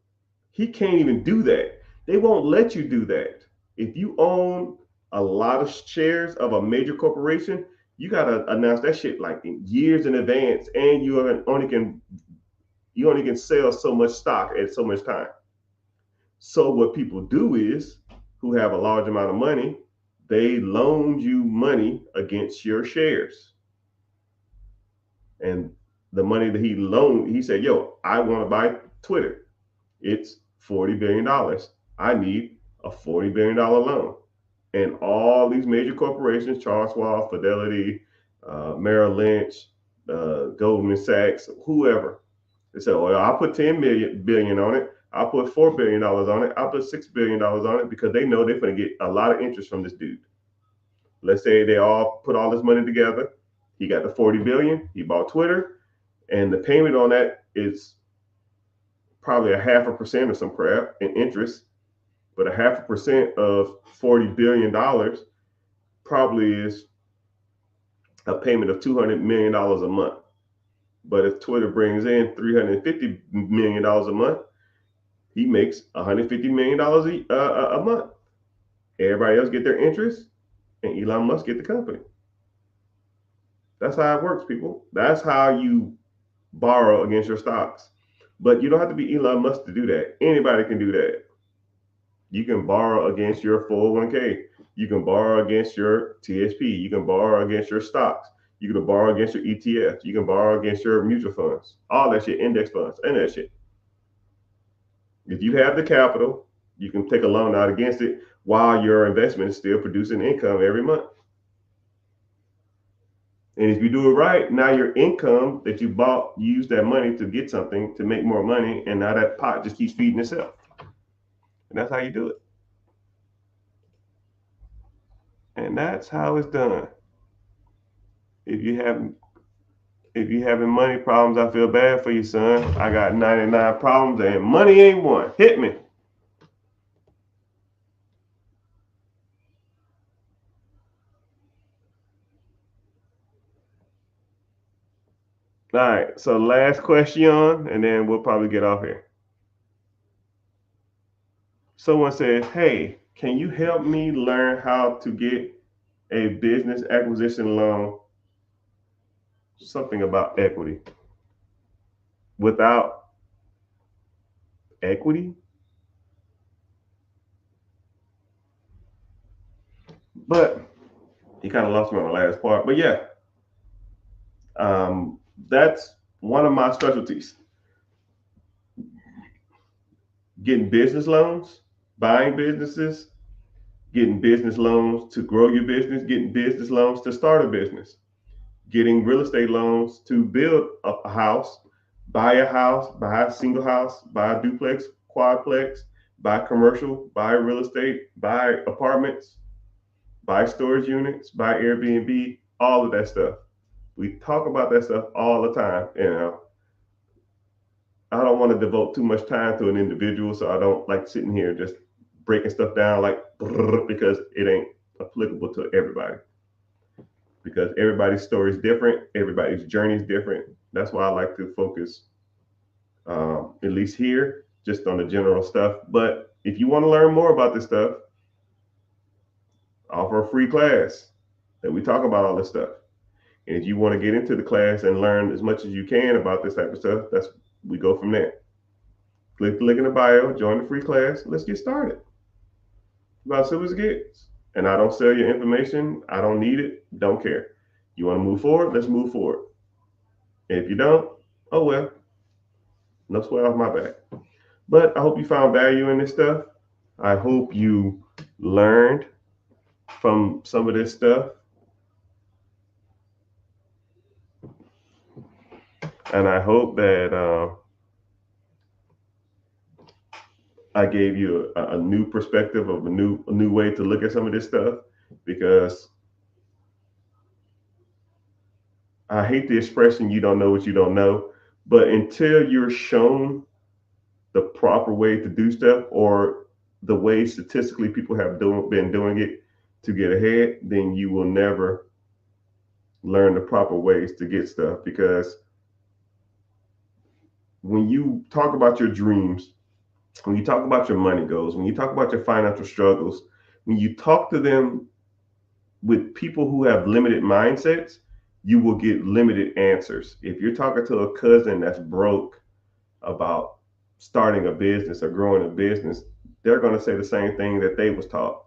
He can't even do that. They won't let you do that. If you own a lot of shares of a major corporation, you got to announce that shit like in years in advance, and you only can sell so much stock at so much time. So what people do is, who have a large amount of money, they loan you money against your shares. And the money that he loaned, he said, yo, I want to buy Twitter. It's $40 billion. I need a $40 billion loan. And all these major corporations, Charles Schwab, Fidelity, Merrill Lynch, Goldman Sachs, whoever, they said, well, I'll put $10 billion on it. I'll put $4 billion on it. I'll put $6 billion on it, because they know they're going to get a lot of interest from this dude. Let's say they all put all this money together. He got the $40 billion. He bought Twitter, and the payment on that is probably 0.5% or some crap in interest. But 0.5% of $40 billion probably is a payment of $200 million a month. But if Twitter brings in $350 million a month, he makes $150 million a month. Everybody else get their interest, and Elon Musk get the company. That's how it works, people. That's how you borrow against your stocks. But you don't have to be Elon Musk to do that. Anybody can do that. You can borrow against your 401k. You can borrow against your TSP. You can borrow against your stocks. You can borrow against your ETF. You can borrow against your mutual funds. All that shit, index funds, and that shit. If you have the capital, you can take a loan out against it while your investment is still producing income every month. And if you do it right, now your income that you bought, you use that money to get something to make more money, and now that pot just keeps feeding itself. And that's how you do it. And that's how it's done. If you having money problems, I feel bad for you, son. I got 99 problems and money ain't one. Hit me. All right, so last question, and then we'll probably get off here. Someone said, hey, can you help me learn how to get a business acquisition loan? Something about equity. Without equity? But you kind of lost me on the last part. But yeah, that's one of my specialties. Getting business loans, buying businesses, getting business loans to grow your business, getting business loans to start a business, getting real estate loans to build a house, buy a single house, buy a duplex, quadplex, buy commercial, buy real estate, buy apartments, buy storage units, buy Airbnb, all of that stuff. We talk about that stuff all the time. I don't want to devote too much time to an individual, so I don't like sitting here just breaking stuff down like because it ain't applicable to everybody. Because everybody's story is different, everybody's journey is different. That's why I like to focus, at least here, just on the general stuff. But if you want to learn more about this stuff, I offer a free class that we talk about all this stuff. And if you want to get into the class and learn as much as you can about this type of stuff, we go from there. Click the link in the bio, join the free class. Let's get started. About simple as it gets. And I don't sell your information. I don't need it. Don't care. You want to move forward? Let's move forward. And if you don't, oh well. No sweat off my back. But I hope you found value in this stuff. I hope you learned from some of this stuff. And I hope that I gave you a new perspective of a new way to look at some of this stuff, because I hate the expression "you don't know what you don't know," but until you're shown the proper way to do stuff, or the way statistically people have been doing it to get ahead, then you will never learn the proper ways to get stuff. Because when you talk about your dreams, when you talk about your money goals, when you talk about your financial struggles, when you talk to them with people who have limited mindsets, you will get limited answers. If you're talking to a cousin that's broke about starting a business or growing a business, they're going to say the same thing that they was taught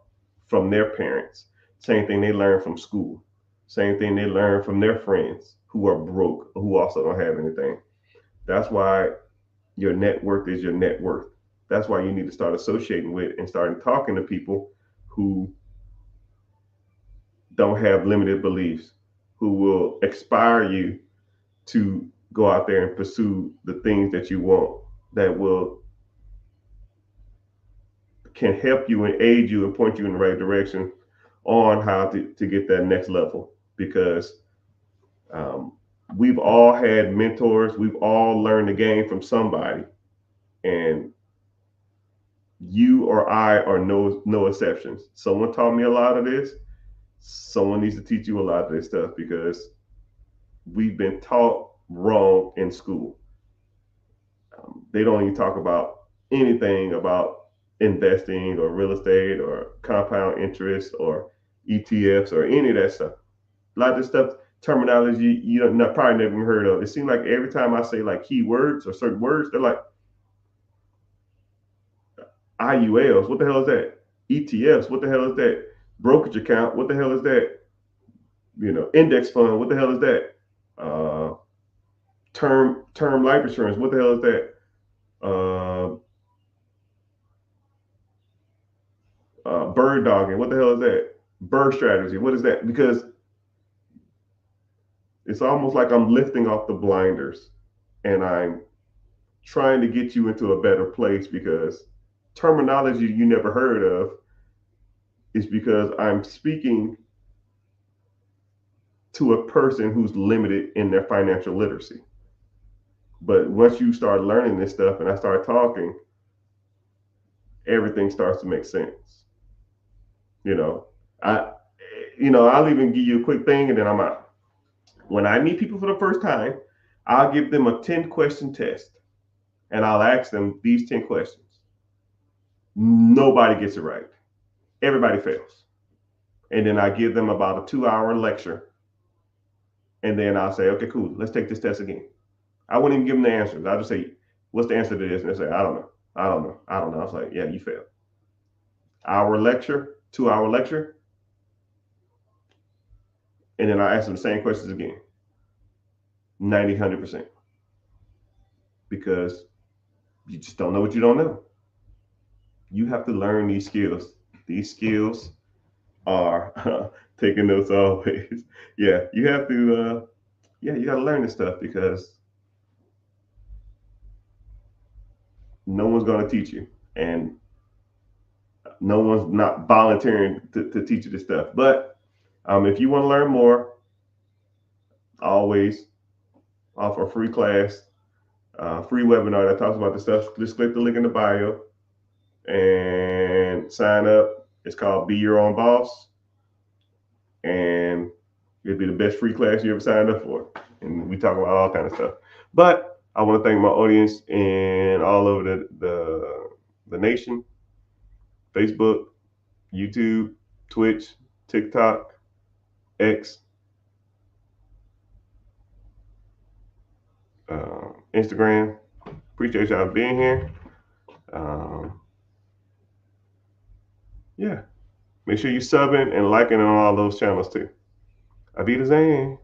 from their parents, same thing they learned from school, same thing they learned from their friends who are broke, who also don't have anything. That's why your net worth is your net worth. That's why you need to start associating with and starting talking to people who don't have limited beliefs, who will inspire you to go out there and pursue the things that you want, that can help you and aid you and point you in the right direction on how to get that next level. Because we've all had mentors, we've all learned the game from somebody, and you or I are no exceptions. Someone taught me a lot of this. Someone needs to teach you a lot of this stuff, because we've been taught wrong in school. They don't even talk about anything about investing or real estate or compound interest or ETFs or any of that stuff. A lot of this stuff, terminology you don't probably never even heard of. It seems like every time I say like key words or certain words, they're like IULs. What the hell is that? ETFs. What the hell is that? Brokerage account. What the hell is that? Index fund. What the hell is that? Uh, term life insurance. What the hell is that? Bird dogging. What the hell is that? Bird strategy. What is that? Because it's almost like I'm lifting off the blinders and I'm trying to get you into a better place because terminology you never heard of is because I'm speaking to a person who's limited in their financial literacy. But once you start learning this stuff and I start talking, everything starts to make sense. You know, I, I'll even give you a quick thing and then I'm out. When I meet people for the first time, I'll give them a 10-question test and I'll ask them these 10 questions. Nobody gets it right. Everybody fails. And then I give them about a 2-hour lecture. And then I'll say, okay, cool, let's take this test again. I wouldn't even give them the answers. I'll just say, what's the answer to this? And they say, I don't know. I don't know. I don't know. I was like, yeah, you failed. Hour lecture, 2-hour lecture. And then I ask them the same questions again. 90, 100%. Because you just don't know what you don't know. You have to learn these skills. These skills are taking notes always. Yeah, you have to, you got to learn this stuff because no one's going to teach you. And no one's not volunteering to teach you this stuff. But if you want to learn more, always offer a free class, free webinar that talks about this stuff. Just click the link in the bio and sign up. It's called Be Your Own Boss. And it'll be the best free class you ever signed up for. And we talk about all kind of stuff. But I want to thank my audience and all over the nation. Facebook, YouTube, Twitch, TikTok, X, Instagram. Appreciate y'all being here. Yeah. Make sure you subbing and liking on all those channels too. Auf Wiedersehen.